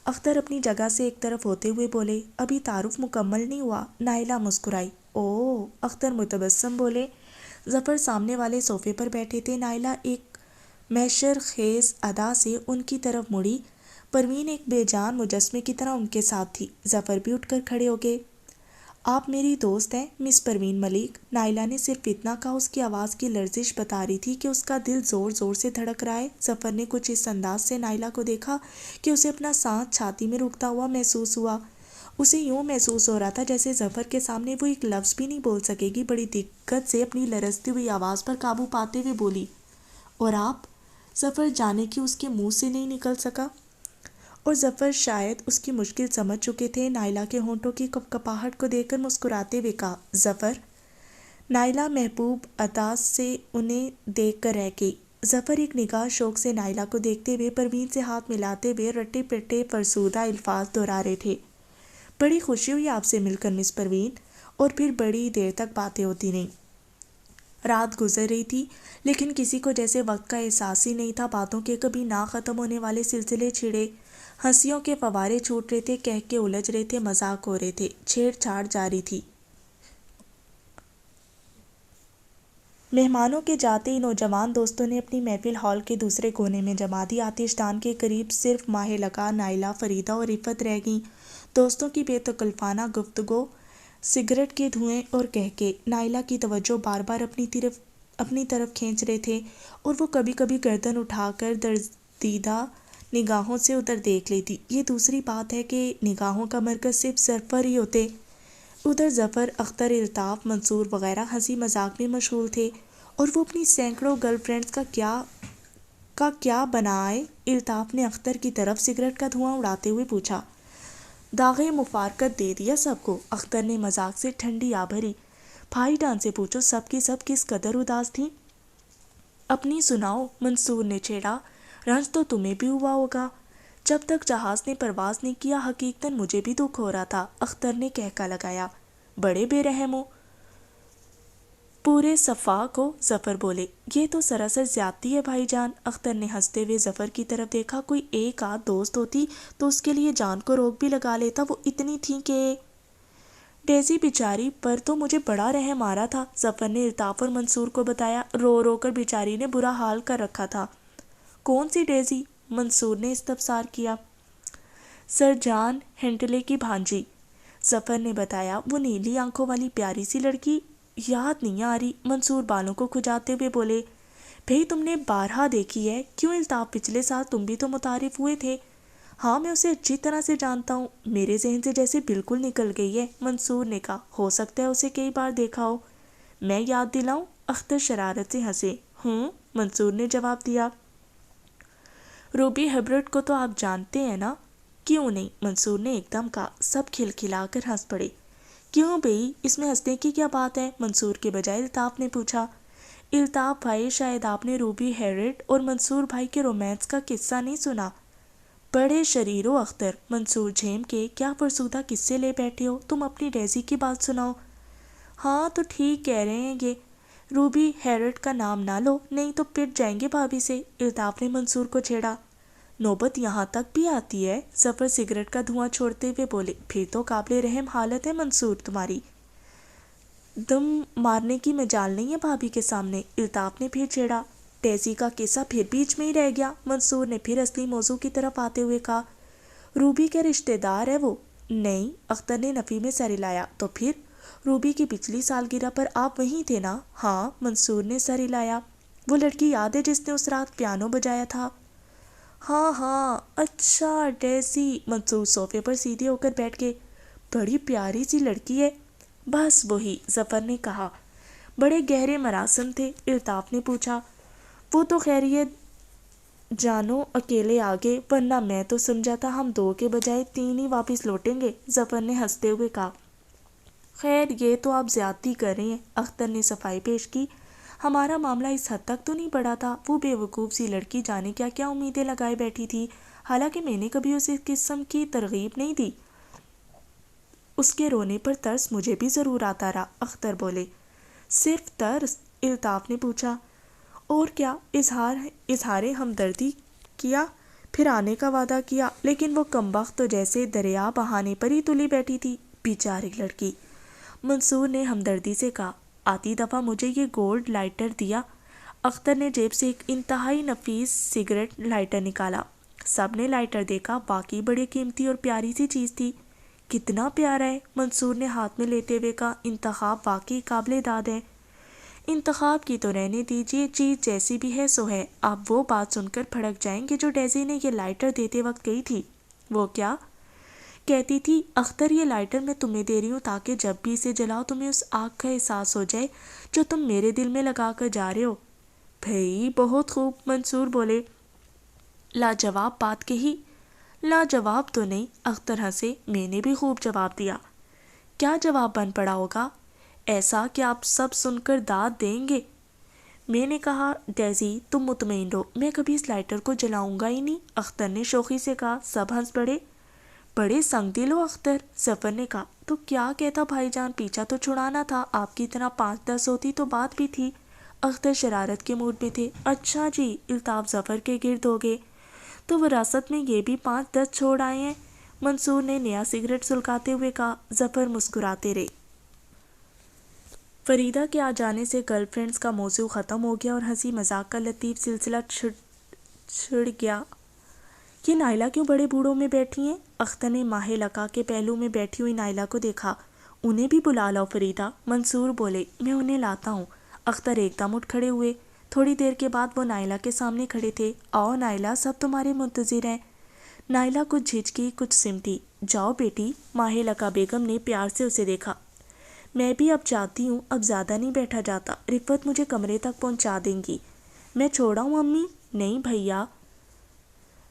اختر اپنی جگہ سے ایک طرف ہوتے ہوئے بولے، ابھی تعارف مکمل نہیں ہوا؟ نائلہ مسکرائی۔ اوہ، اختر متبسم بولے۔ ظفر سامنے والے صوفے پر بیٹھے تھے۔ نائلہ ایک محشر خیز ادا سے ان کی طرف مڑی۔ پروین ایک بے جان مجسمے کی طرح ان کے ساتھ تھی۔ ظفر بھی اٹھ کر کھڑے ہو گئے۔ آپ میری دوست ہیں مس پروین ملک؟ نائلہ نے صرف اتنا کہا۔ اس کی آواز کی لرزش بتا رہی تھی کہ اس کا دل زور زور سے دھڑک رہا ہے۔ ظفر نے کچھ اس انداز سے نائلہ کو دیکھا کہ اسے اپنا سانس چھاتی میں رکتا ہوا محسوس ہوا۔ اسے یوں محسوس ہو رہا تھا جیسے ظفر کے سامنے وہ ایک لفظ بھی نہیں بول سکے گی۔ بڑی دقت سے اپنی لرزتی ہوئی آواز پر قابو پاتے ہوئے بولی، اور آپ؟ ظفر جانے کہ اس کے منہ سے نہیں نکل سکا، اور ظفر شاید اس کی مشکل سمجھ چکے تھے۔ نائلہ کے ہونٹوں کی کپکپاہٹ کو دیکھ کر مسکراتے ہوئے کہا، ظفر؟ نائلہ محبوب انداز سے انہیں دیکھ کر رہ گئی۔ ظفر ایک نگاہ شوق سے نائلہ کو دیکھتے ہوئے پروین سے ہاتھ ملاتے ہوئے رٹے پٹے فرسودہ الفاظ دہرا رہے تھے۔ بڑی خوشی ہوئی آپ سے مل کر مس پروین، اور پھر بڑی دیر تک باتیں ہوتی رہیں۔ رات گزر رہی تھی، لیکن کسی کو جیسے وقت کا احساس ہی نہیں تھا۔ باتوں کے کبھی نہ ختم ہونے والے سلسلے چھڑے، ہنسیوں کے فوارے چھوٹ رہے تھے، کہہ کے الجھ رہے تھے، مذاق ہو رہے تھے، چھیڑ چھاڑ جاری تھی۔ مہمانوں کے جاتے ہی نوجوان دوستوں نے اپنی محفل ہال کے دوسرے کونے میں جما دی۔ آتش دان کے قریب صرف ماہ لقا، نائلہ، فریدہ اور عفت رہ گئیں۔ دوستوں کی بے تکلفانہ گفتگو، سگریٹ کے دھوئیں اور کہکے نائلہ کی توجہ بار بار اپنی طرف کھینچ رہے تھے، اور وہ کبھی کبھی گردن اٹھا کر درزیدہ نگاہوں سے ادھر دیکھ لیتی۔ یہ دوسری بات ہے کہ نگاہوں کا مرکز صرف ظفر ہی ہوتے۔ ادھر ظفر، اختر، الطاف، منصور وغیرہ ہنسی مذاق میں مشغول تھے، اور وہ اپنی سینکڑوں گرل فرینڈز کا کیا بنائے؟ الطاف نے اختر کی طرف سگریٹ کا دھواں اڑاتے ہوئے پوچھا۔ داغِ مفارقت دے دیا سب کو؟ اختر نے مذاق سے ٹھنڈی آ بھری۔ بھائی جان سے پوچھو سب کی سب کس قدر اداس تھیں۔ اپنی سناؤ، منصور نے چھیڑا۔ رنج تو تمہیں بھی ہوا ہوگا۔ جب تک جہاز نے پرواز نہیں کیا حقیقتاً مجھے بھی دکھ ہو رہا تھا، اختر نے کہکا لگایا۔ بڑے بے رحم ہو، پورے صفاق ہو، ظفر بولے۔ یہ تو سراسر زیادتی ہے بھائی جان، اختر نے ہنستے ہوئے ظفر کی طرف دیکھا۔ کوئی ایک آدھ دوست ہوتی تو اس کے لیے جان کو روک بھی لگا لیتا، وہ اتنی تھی کہ… ڈیزی بیچاری پر تو مجھے بڑا رحم آ رہا تھا، ظفر نے الطاف اور منصور کو بتایا۔ رو رو کر بیچاری نے برا حال کر رکھا تھا۔ کون سی ڈیزی؟ منصور نے استفسار کیا۔ سر جان ہنٹلے کی بھانجی، ظفر نے بتایا۔ وہ نیلی آنکھوں والی پیاری سی لڑکی؟ یاد نہیں آ رہی، منصور بالوں کو کھجاتے ہوئے بولے۔ بھئی تم نے بارہا دیکھی ہے؟ کیوں الطاف، پچھلے سال تم بھی تو متعارف ہوئے تھے۔ ہاں میں اسے اچھی طرح سے جانتا ہوں، میرے ذہن سے جیسے بالکل نکل گئی ہے، منصور نے کہا۔ ہو سکتا ہے اسے کئی بار دیکھا ہو، میں یاد دلاؤں؟ اختر شرارت سے ہنسے۔ منصور نے جواب دیا۔ روبی ہیبرٹ کو تو آپ جانتے ہیں نا؟ کیوں نہیں، منصور نے ایک دم کہا۔ سب کھلکھلا کر ہنس پڑے۔ کیوں بھئی، اس میں ہنسنے کی کیا بات ہے؟ منصور کے بجائے الطاف نے پوچھا۔ الطاف بھائی، شاید آپ نے روبی ہیبرٹ اور منصور بھائی کے رومانس کا قصہ نہیں سنا؟ بڑے شریر ہو اختر، منصور جھیم کے کیا فرسودہ قصے لے بیٹھے ہو، تم اپنی ڈیزی کی بات سناؤ۔ ہاں تو ٹھیک کہہ رہے ہیں یہ، روبی ہیرٹ کا نام نہ لو نہیں تو پٹ جائیں گے بھابھی سے، الطاف نے منصور کو چھیڑا۔ نوبت یہاں تک بھی آتی ہے؟ ظفر سگریٹ کا دھواں چھوڑتے ہوئے بولے۔ پھر تو قابل رحم حالت ہے منصور تمہاری، دم مارنے کی مجال نہیں ہے بھابھی کے سامنے، الطاف نے پھر چھیڑا۔ ڈیزی کا قصہ پھر بیچ میں ہی رہ گیا، منصور نے پھر اصلی موضوع کی طرف آتے ہوئے کہا۔ روبی کے رشتہ دار ہے وہ؟ نہیں، اختر نے نفی میں سر ہلایا۔ تو پھر روبی کی پچھلی سالگرہ پر آپ وہیں تھے نا؟ ہاں، منصور نے سر ہلایا۔ وہ لڑکی یاد ہے جس نے اس رات پیانو بجایا تھا؟ ہاں ہاں، اچھا ڈیزی، منصور صوفے پر سیدھے ہو کر بیٹھ گئے۔ بڑی پیاری سی لڑکی ہے۔ بس وہی، ظفر نے کہا۔ بڑے گہرے مراسم تھے؟ الطاف نے پوچھا۔ وہ تو خیریت جانو اکیلے آگے، ورنہ میں تو سمجھا تھا ہم 2 کے بجائے 3 ہی واپس لوٹیں گے، ظفر نے ہنستے ہوئے کہا۔ خیر یہ تو آپ زیادتی کر رہے ہیں، اختر نے صفائی پیش کی۔ ہمارا معاملہ اس حد تک تو نہیں بڑھا تھا، وہ بے وقوف سی لڑکی جانے کیا کیا امیدیں لگائے بیٹھی تھی، حالانکہ میں نے کبھی اسے اس قسم کی ترغیب نہیں دی۔ اس کے رونے پر ترس مجھے بھی ضرور آتا رہا، اختر بولے۔ صرف ترس؟ الطاف نے پوچھا۔ اور کیا، اظہار ہمدردی کیا، پھر آنے کا وعدہ کیا، لیکن وہ کمبخت تو جیسے دریا بہانے پر ہی تلی بیٹھی تھی، بیچاری لڑکی، منصور نے ہمدردی سے کہا۔ آتی دفعہ مجھے یہ گولڈ لائٹر دیا، اختر نے جیب سے ایک انتہائی نفیس سگریٹ لائٹر نکالا۔ سب نے لائٹر دیکھا، واقعی بڑی قیمتی اور پیاری سی چیز تھی۔ کتنا پیارا ہے، منصور نے ہاتھ میں لیتے ہوئے کہا۔ انتخاب واقعی قابل داد ہے۔ انتخاب کی تو رہنے دیجیے، چیز جیسی بھی ہے سو ہے۔ آپ وہ بات سن کر بھڑک جائیں گے جو ڈیزی نے یہ لائٹر دیتے وقت کہی تھی۔ وہ کیا کہتی تھی؟ اختر یہ لائٹر میں تمہیں دے رہی ہوں تاکہ جب بھی اسے جلاؤ تمہیں اس آگ کا احساس ہو جائے جو تم میرے دل میں لگا کر جا رہے ہو۔ بھئی بہت خوب، منصور بولے۔ لاجواب بات کہی۔ لاجواب تو نہیں، اختر ہنسے، میں نے بھی خوب جواب دیا۔ کیا جواب بن پڑا ہوگا؟ ایسا کہ آپ سب سن کر داد دیں گے۔ میں نے کہا، ڈیزی تم مطمئن رہو، میں کبھی اس لائٹر کو جلاؤں گا ہی نہیں، اختر نے شوخی سے کہا۔ سب ہنس پڑے۔ بڑے سنگ دل ہو اختر، ظفر نے کہا۔ تو کیا کہتا بھائی جان، پیچھا تو چھڑانا تھا، آپ کی طرح 5-10 ہوتی تو بات بھی تھی۔ اختر شرارت کے موڈ میں تھے۔ اچھا جی، الطاف ظفر کے گرد ہو گئے۔ تو وراثت میں یہ بھی 5-10 چھوڑ آئے ہیں، منصور نے نیا سگریٹ سلگاتے ہوئے کہا۔ ظفر مسکراتے رہے۔ فریدہ کے آ جانے سے گرل فرینڈز کا موضوع ختم ہو گیا اور ہنسی مذاق کا لطیف سلسلہ چھڑ گیا۔ یہ نائلہ کیوں بڑے بوڑھوں میں بیٹھی ہیں؟ اختر نے ماہ لقا کے پہلو میں بیٹھی ہوئی نائلہ کو دیکھا۔ انہیں بھی بلا لاؤ فریدہ، منصور بولے۔ میں انہیں لاتا ہوں۔ اختر ایک دم اٹھ کھڑے ہوئے۔ تھوڑی دیر کے بعد وہ نائلہ کے سامنے کھڑے تھے۔ آؤ نائلہ، سب تمہارے منتظر ہیں۔ نائلہ کچھ جھجکی، کچھ سمٹی۔ جاؤ بیٹی، ماہ لقا بیگم نے پیار سے اسے دیکھا۔ میں بھی اب جاتی ہوں، اب زیادہ نہیں بیٹھا جاتا، رفت مجھے کمرے تک پہنچا دیں گی۔ میں چھوڑا ہوں امی؟ نہیں بھیا،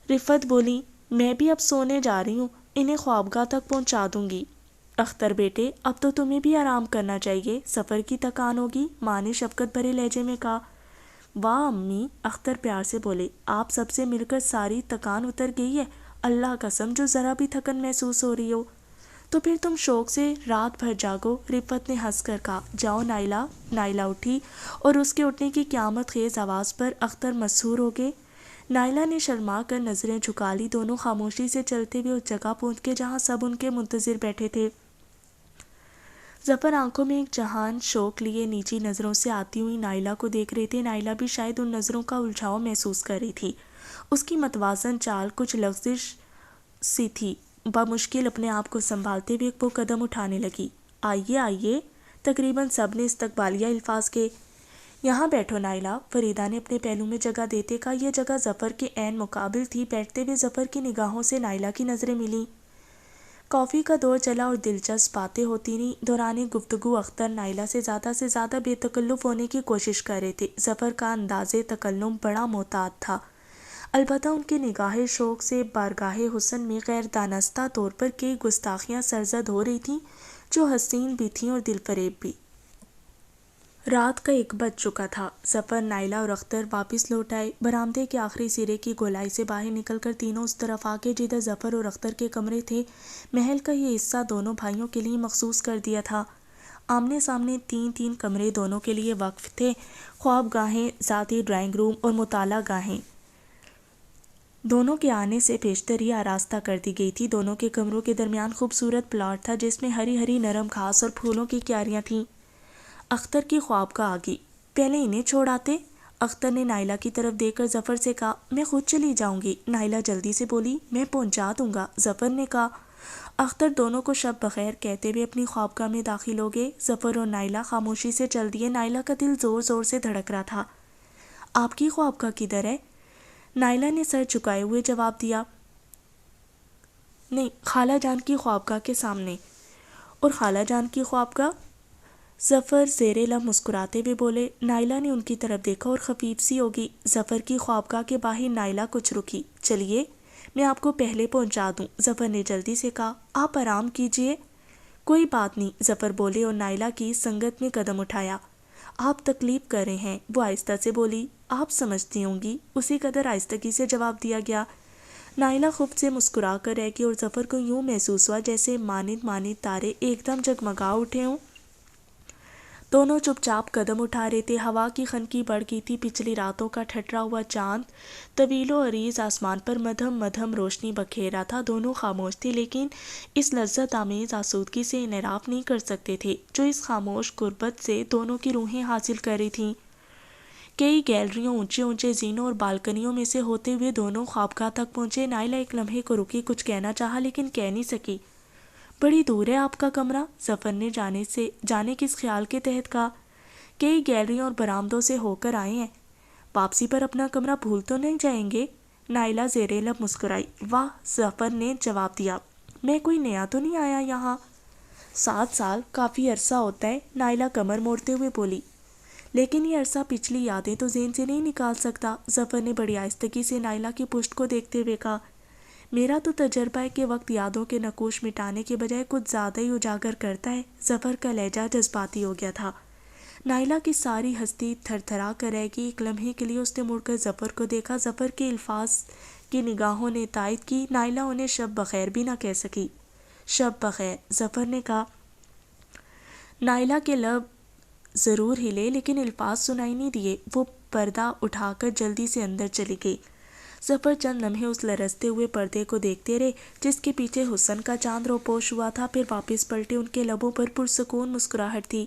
رفت بولی، میں بھی اب سونے جا رہی ہوں، انہیں خوابگاہ تک پہنچا دوں گی۔ اختر بیٹے، اب تو تمہیں بھی آرام کرنا چاہیے، سفر کی تکان ہوگی، ماں نے شفقت بھرے لہجے میں کہا۔ واہ امی، اختر پیار سے بولے، آپ سب سے مل کر ساری تکان اتر گئی ہے، اللہ قسم جو ذرا بھی تھکن محسوس ہو رہی ہو تو پھر تم شوق سے رات بھر جاگو، رفت نے ہنس کر کہا۔ جاؤ نائلہ۔ نائلہ اٹھی اور اس کے اٹھنے کی قیامت خیز آواز پر اختر مسحور ہو گئے۔ نائلہ نے شرما کر نظریں جھکا لی، دونوں خاموشی سے چلتے ہوئے اس جگہ پہنچ گئے جہاں سب ان کے منتظر بیٹھے تھے۔ ظفر آنکھوں میں ایک جہان شوق لیے نیچی نظروں سے آتی ہوئی نائلہ کو دیکھ رہے تھے۔ نائلہ بھی شاید ان نظروں کا الجھاؤ محسوس کر رہی تھی۔ اس کی متوازن چال کچھ لغزش سی تھی، بمشکل اپنے آپ کو سنبھالتے ہوئے وہ قدم اٹھانے لگی۔ آئیے آئیے، تقریباً سب نے استقبالیہ الفاظ کے۔ یہاں بیٹھو نائلہ، فریدہ نے اپنے پہلو میں جگہ دیتے کہا۔ یہ جگہ ظفر کے عین مقابل تھی۔ بیٹھتے ہوئے ظفر کی نگاہوں سے نائلہ کی نظریں ملیں۔ کافی کا دور چلا اور دلچسپ باتیں ہوتی رہیں۔ دوران گفتگو اختر نائلہ سے زیادہ بے تکلف ہونے کی کوشش کر رہے تھے۔ ظفر کا انداز تکلم بڑا محتاط تھا، البتہ ان کی نگاہ شوق سے بارگاہ حسن میں غیر دانستہ طور پر کئی گستاخیاں سرزد ہو رہی تھیں جو حسین بھی تھیں اور دل فریب بھی۔ رات کا 1 بج چکا تھا۔ ظفر، نائلہ اور اختر واپس لوٹ آئے۔ برآمدے کے آخری سرے کی گولائی سے باہر نکل کر تینوں اس طرف آ گئے جدھر ظفر اور اختر کے کمرے تھے۔ محل کا یہ حصہ دونوں بھائیوں کے لیے مخصوص کر دیا تھا۔ آمنے سامنے 3 کمرے دونوں کے لیے وقف تھے، خواب گاہیں، ذاتی ڈرائنگ روم اور مطالعہ گاہیں دونوں کے آنے سے پیشتر ہی آراستہ کر دی گئی تھی۔ دونوں کے کمروں کے درمیان خوبصورت پلاٹ تھا جس میں ہری ہری نرم گھاس اور پھولوں کی کیاریاں تھیں۔ اختر کی خوابگاہ آگئی۔ پہلے انہیں چھوڑ آتے۔ اختر نے نائلہ کی طرف دیکھ کر ظفر سے کہا، میں خود چلی جاؤں گی۔ نائلہ جلدی سے بولی، میں پہنچا دوں گا۔ ظفر نے کہا۔ اختر دونوں کو شب بخیر کہتے ہوئے اپنی خوابگاہ میں داخل ہو گئے۔ ظفر اور نائلہ خاموشی سے چل دیے۔ نائلہ کا دل زور زور سے دھڑک رہا تھا۔ آپ کی خوابگاہ کدھر ہے؟ نائلہ نے سر جھکائے ہوئے جواب دیا، نہیں، خالہ جان کی خوابگاہ کے سامنے۔ اور خالہ جان کی خوابگاہ؟ ظفر زیر لب مسکراتے ہوئے بولے۔ نائلہ نے ان کی طرف دیکھا اور خفیف سی ہوگی۔ ظفر کی خوابگاہ کے باہر نائلہ کچھ رکی۔ چلیے، میں آپ کو پہلے پہنچا دوں، ظفر نے جلدی سے کہا۔ آپ آرام کیجیے۔ کوئی بات نہیں، ظفر بولے اور نائلہ کی سنگت میں قدم اٹھایا۔ آپ تکلیف کر رہے ہیں، وہ آہستہ سے بولی۔ آپ سمجھتی ہوں گی، اسی قدر آہستگی سے جواب دیا گیا۔ نائلہ خود سے مسکرا کر رہ گئی اور ظفر کو یوں محسوس ہوا جیسے ماند تارے ایک دم جگمگا اٹھے ہوں۔ دونوں چپ چاپ قدم اٹھا رہے تھے۔ ہوا کی خنکی بڑھ گئی تھی۔ پچھلی راتوں کا ٹھٹرا ہوا چاند طویل و عریض آسمان پر مدھم مدھم روشنی بکھیر رہا تھا۔ دونوں خاموش تھے لیکن اس لذت آمیز آسودگی سے انحراف نہیں کر سکتے تھے جو اس خاموش قربت سے دونوں کی روحیں حاصل کر رہی تھیں۔ کئی گیلریوں، اونچے اونچے زینوں اور بالکنیوں میں سے ہوتے ہوئے دونوں خوابگاہ تک پہنچے۔ نائلہ ایک لمحے کو رکی، کچھ کہنا چاہا لیکن کہہ نہیں سکی۔ بڑی دور ہے آپ کا کمرہ، ظفر نے جانے کس خیال کے تحت کہا۔ کئی گیلریوں اور برآمدوں سے ہو کر آئے ہیں۔ واپسی پر اپنا کمرہ بھول تو نہیں جائیں گے؟ نائلہ زیر لب مسکرائی۔ واہ، ظفر نے جواب دیا، میں کوئی نیا تو نہیں آیا یہاں؟ 7 سال کافی عرصہ ہوتا ہے، نائلہ کمر موڑتے ہوئے بولی۔ لیکن یہ عرصہ پچھلی یادیں تو ذہن سے نہیں نکال سکتا، ظفر نے بڑی آہستگی سے نائلہ کی پشت کو دیکھتے ہوئے کہا۔ میرا تو تجربہ ہے کہ وقت یادوں کے نقوش مٹانے کے بجائے کچھ زیادہ ہی اجاگر کرتا ہے۔ ظفر کا لہجہ جذباتی ہو گیا تھا۔ نائلہ کی ساری ہستی تھر تھرا کر رہ گئی۔ ایک لمحے کے لیے اس نے مڑ کر ظفر کو دیکھا۔ ظفر کے الفاظ کی نگاہوں نے تائید کی۔ نائلہ انہیں شب بخیر بھی نہ کہہ سکی۔ شب بخیر، ظفر نے کہا۔ نائلہ کے لب ضرور ہلے لیکن الفاظ سنائی نہیں دیے۔ وہ پردہ اٹھا کر جلدی سے اندر چلی گئی۔ ظفر چند لمحے اس لرزتے ہوئے پردے کو دیکھتے رہے جس کے پیچھے حسن کا چاند روپوش ہوا تھا، پھر واپس پلٹے۔ ان کے لبوں پر پرسکون مسکراہٹ تھی۔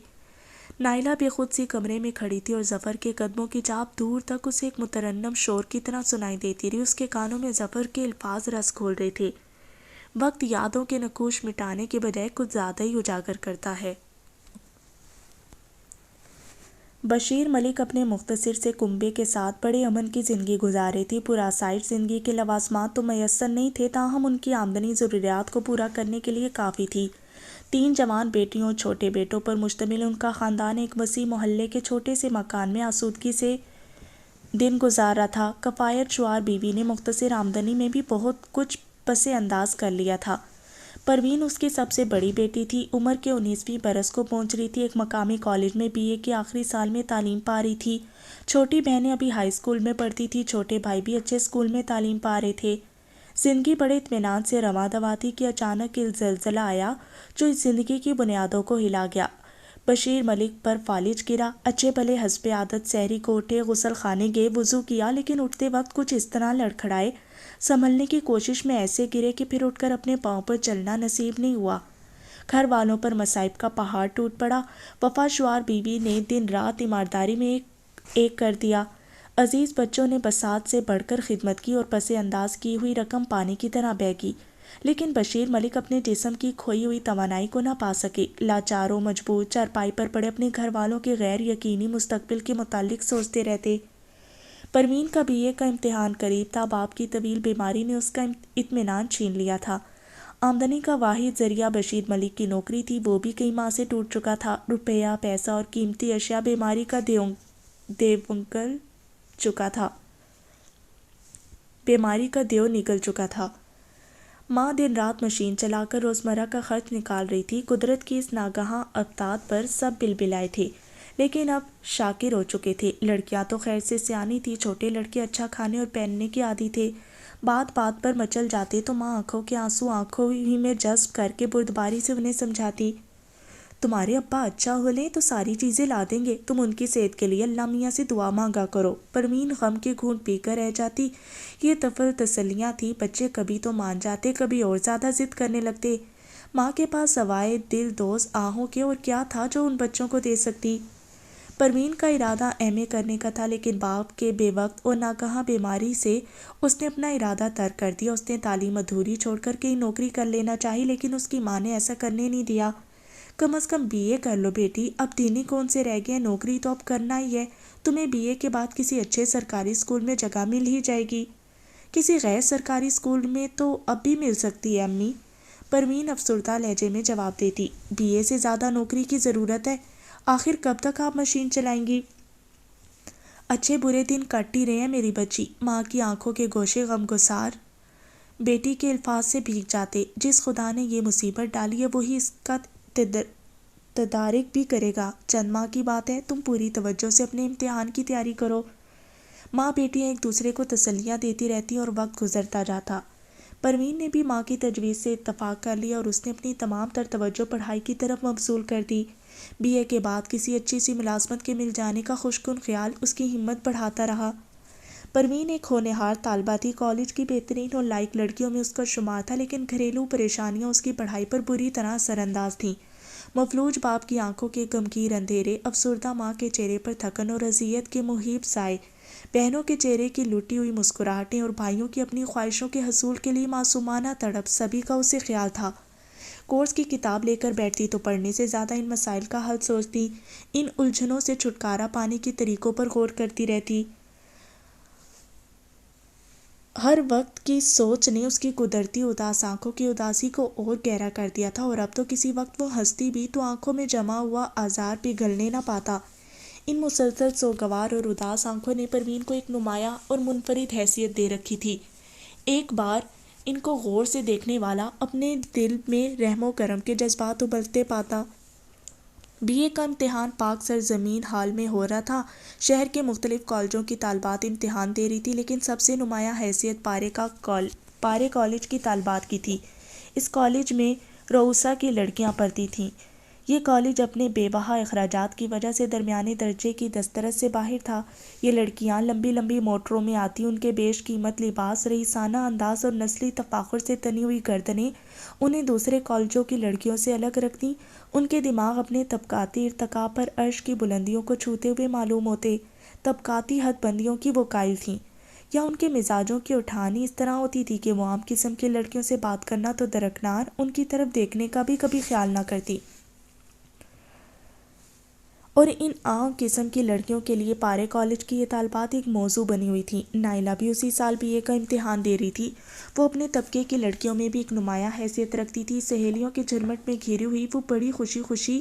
نائلہ بے خود سی کمرے میں کھڑی تھی اور ظفر کے قدموں کی چاپ دور تک اسے ایک مترنم شور کی طرح سنائی دیتی رہی۔ اس کے کانوں میں ظفر کے الفاظ رس گھول رہے تھے، وقت یادوں کے نقوش مٹانے کے بجائے کچھ زیادہ ہی اجاگر کرتا ہے۔ بشیر ملک اپنے مختصر سے کنبے کے ساتھ بڑے امن کی زندگی گزار رہی تھی۔ پرآسائش زندگی کے لوازمات تو میسر نہیں تھے، تاہم ان کی آمدنی ضروریات کو پورا کرنے کے لیے کافی تھی۔ 3 جوان بیٹیوں اور چھوٹے بیٹوں پر مشتمل ان کا خاندان ایک وسیع محلے کے چھوٹے سے مکان میں آسودگی سے دن گزار رہا تھا۔ کفایت شعار بیوی نے مختصر آمدنی میں بھی بہت کچھ پس انداز کر لیا تھا۔ پروین اس کی سب سے بڑی بیٹی تھی، عمر کے 19ویں برس کو پہنچ رہی تھی، ایک مقامی کالج میں BA کے آخری سال میں تعلیم پا رہی تھی۔ چھوٹی بہنیں ابھی ہائی اسکول میں پڑھتی تھیں، چھوٹے بھائی بھی اچھے اسکول میں تعلیم پا رہے تھے۔ زندگی بڑے اطمینان سے رواں دواں تھی کہ اچانک ایک زلزلہ آیا جو اس زندگی کی بنیادوں کو ہلا گیا۔ بشیر ملک پر فالج گرا۔ اچھے بھلے حسب عادت سحری کو اٹھے، غسل خانے گئے، وضو کیا، لیکن اٹھتے وقت کچھ اس طرح لڑکھڑائے، سنبھلنے کی کوشش میں ایسے گرے کہ پھر اٹھ کر اپنے پاؤں پر چلنا نصیب نہیں ہوا۔ گھر والوں پر مصائب کا پہاڑ ٹوٹ پڑا۔ وفا شعار بیوی نے دن رات ایمانداری میں ایک کر دیا۔ عزیز بچوں نے بساط سے بڑھ کر خدمت کی اور پس انداز کی ہوئی رقم پانی کی طرح بہہ گئی، لیکن بشیر ملک اپنے جسم کی کھوئی ہوئی توانائی کو نہ پا سکے۔ لاچار و مجبور چارپائی پر پڑے اپنے گھر والوں کے غیر یقینی مستقبل کے متعلق سوچتے رہتے۔ پروین کا BA کا امتحان قریب تھا۔ باپ کی طویل بیماری نے اس کا اطمینان چھین لیا تھا۔ آمدنی کا واحد ذریعہ بشیر ملک کی نوکری تھی، وہ بھی کئی ماہ سے ٹوٹ چکا تھا۔ روپیہ، پیسہ اور قیمتی اشیاء بیماری کا دیو نگل چکا تھا۔ ماں دن رات مشین چلا کر روزمرہ کا خرچ نکال رہی تھی۔ قدرت کی اس ناگہاں افتاد پر سب بلبلائے تھے، لیکن اب شاکر ہو چکے تھے۔ لڑکیاں تو خیر سے سیانی تھی، چھوٹے لڑکے اچھا کھانے اور پہننے کے عادی تھے۔ بات بات پر مچل جاتے تو ماں آنکھوں کے آنسو آنکھوں ہی میں جذب کر کے بردباری سے انہیں سمجھاتی، تمہارے ابا اچھا ہو لیں تو ساری چیزیں لا دیں گے، تم ان کی صحت کے لیے اللہ میاں سے دعا مانگا کرو۔ پروین غم کے گھونٹ پی کر رہ جاتی۔ یہ طفل تسلیاں تھی، بچے کبھی تو مان جاتے، کبھی اور زیادہ ضد کرنے لگتے۔ ماں کے پاس سوائے دل دوز آہوں کے اور کیا تھا جو ان بچوں کو دے سکتی؟ پروین کا ارادہ ایم اے کرنے کا تھا، لیکن باپ کے بے وقت اور ناگہاں بیماری سے اس نے اپنا ارادہ ترک کر دیا۔ اس نے تعلیم ادھوری چھوڑ کر کہیں نوکری کر لینا چاہی، لیکن اس کی ماں نے ایسا کرنے نہیں دیا۔ کم از کم بی اے کر لو بیٹی، اب دن ہی کون سے رہ گئے، نوکری تو اب کرنا ہی ہے، تمہیں بی اے کے بعد کسی اچھے سرکاری اسکول میں جگہ مل ہی جائے گی۔ کسی غیر سرکاری اسکول میں تو اب بھی مل سکتی ہے امی، پروین افسردہ لہجے میں جواب دیتی۔ بی اے سے زیادہ نوکری کی ضرورت ہے، آخر کب تک آپ مشین چلائیں گی؟ اچھے برے دن کٹ ہی رہے ہیں میری بچی۔ ماں کی آنکھوں کے گوشے غم گسار بیٹی کے الفاظ سے بھیگ جاتے۔ جس خدا نے یہ مصیبت ڈالی ہے وہی اس کا تدارک بھی کرے گا۔ چند ماہ کی بات ہے، تم پوری توجہ سے اپنے امتحان کی تیاری کرو۔ ماں بیٹیاں ایک دوسرے کو تسلیاں دیتی رہتی اور وقت گزرتا جاتا۔ پروین نے بھی ماں کی تجویز سے اتفاق کر لیا اور اس نے اپنی تمام تر توجہ پڑھائی کی طرف مبذول کر دی۔ بی اے کے بعد کسی اچھی سی ملازمت کے مل جانے کا خوشگن خیال اس کی ہمت بڑھاتا رہا۔ پروین ایک ہونہار طالبہ تھی، کالج کی بہترین اور لائق لڑکیوں میں اس کا شمار تھا، لیکن گھریلو پریشانیاں اس کی پڑھائی پر بری طرح اثر انداز تھیں۔ مفلوج باپ کی آنکھوں کے غمگین اندھیرے، افسردہ ماں کے چہرے پر تھکن اور اذیت کے مہیب سائے، بہنوں کے چہرے کی لٹی ہوئی مسکراہٹیں اور بھائیوں کی اپنی خواہشوں کے حصول کے لیے معصومانہ تڑپ، سبھی کا اسے خیال تھا۔ کورس کی کتاب لے کر بیٹھتی تو پڑھنے سے زیادہ ان مسائل کا حل سوچتی، ان الجھنوں سے چھٹکارا پانے کے طریقوں پر غور کرتی رہتی۔ ہر وقت کی سوچ نے اس کی قدرتی اداس آنکھوں کی اداسی کو اور گہرا کر دیا تھا، اور اب تو کسی وقت وہ ہنستی بھی تو آنکھوں میں جمع ہوا آزار پگھلنے نہ پاتا۔ ان مسلسل سوگوار اور اداس آنکھوں نے پروین کو ایک نمایاں اور منفرد حیثیت دے رکھی تھی۔ ایک بار ان کو غور سے دیکھنے والا اپنے دل میں رحم و کرم کے جذبات ابلتے پاتا۔ بی اے کا امتحان پاک سرزمین حال میں ہو رہا تھا۔ شہر کے مختلف کالجوں کی طالبات امتحان دے رہی تھی، لیکن سب سے نمایاں حیثیت پارے کالج کی طالبات کی تھی۔ اس کالج میں رؤسا کی لڑکیاں پڑھتی تھیں۔ یہ کالج اپنے بے بہا اخراجات کی وجہ سے درمیانے درجے کی دسترس سے باہر تھا۔ یہ لڑکیاں لمبی لمبی موٹروں میں آتی، ان کے بیش قیمت لباس، رئیسانہ انداز اور نسلی تفاخر سے تنی ہوئی گردنیں انہیں دوسرے کالجوں کی لڑکیوں سے الگ رکھتیں۔ ان کے دماغ اپنے طبقاتی ارتقاء پر عرش کی بلندیوں کو چھوتے ہوئے معلوم ہوتے۔ طبقاتی حد بندیوں کی وہ قائل تھیں، یا ان کے مزاجوں کی اٹھانی اس طرح ہوتی تھی کہ وہ عام قسم کی لڑکیوں سے بات کرنا تو درکنار، ان کی طرف دیکھنے کا بھی کبھی خیال نہ کرتی۔ اور ان عام قسم کی لڑکیوں کے لیے پارے کالج کی یہ طالبات ایک موضوع بنی ہوئی تھیں۔ نائلہ بھی اسی سال بی اے کا امتحان دے رہی تھی۔ وہ اپنے طبقے کی لڑکیوں میں بھی ایک نمایاں حیثیت رکھتی تھی۔ سہیلیوں کے جھرمٹ میں گھری ہوئی وہ بڑی خوشی خوشی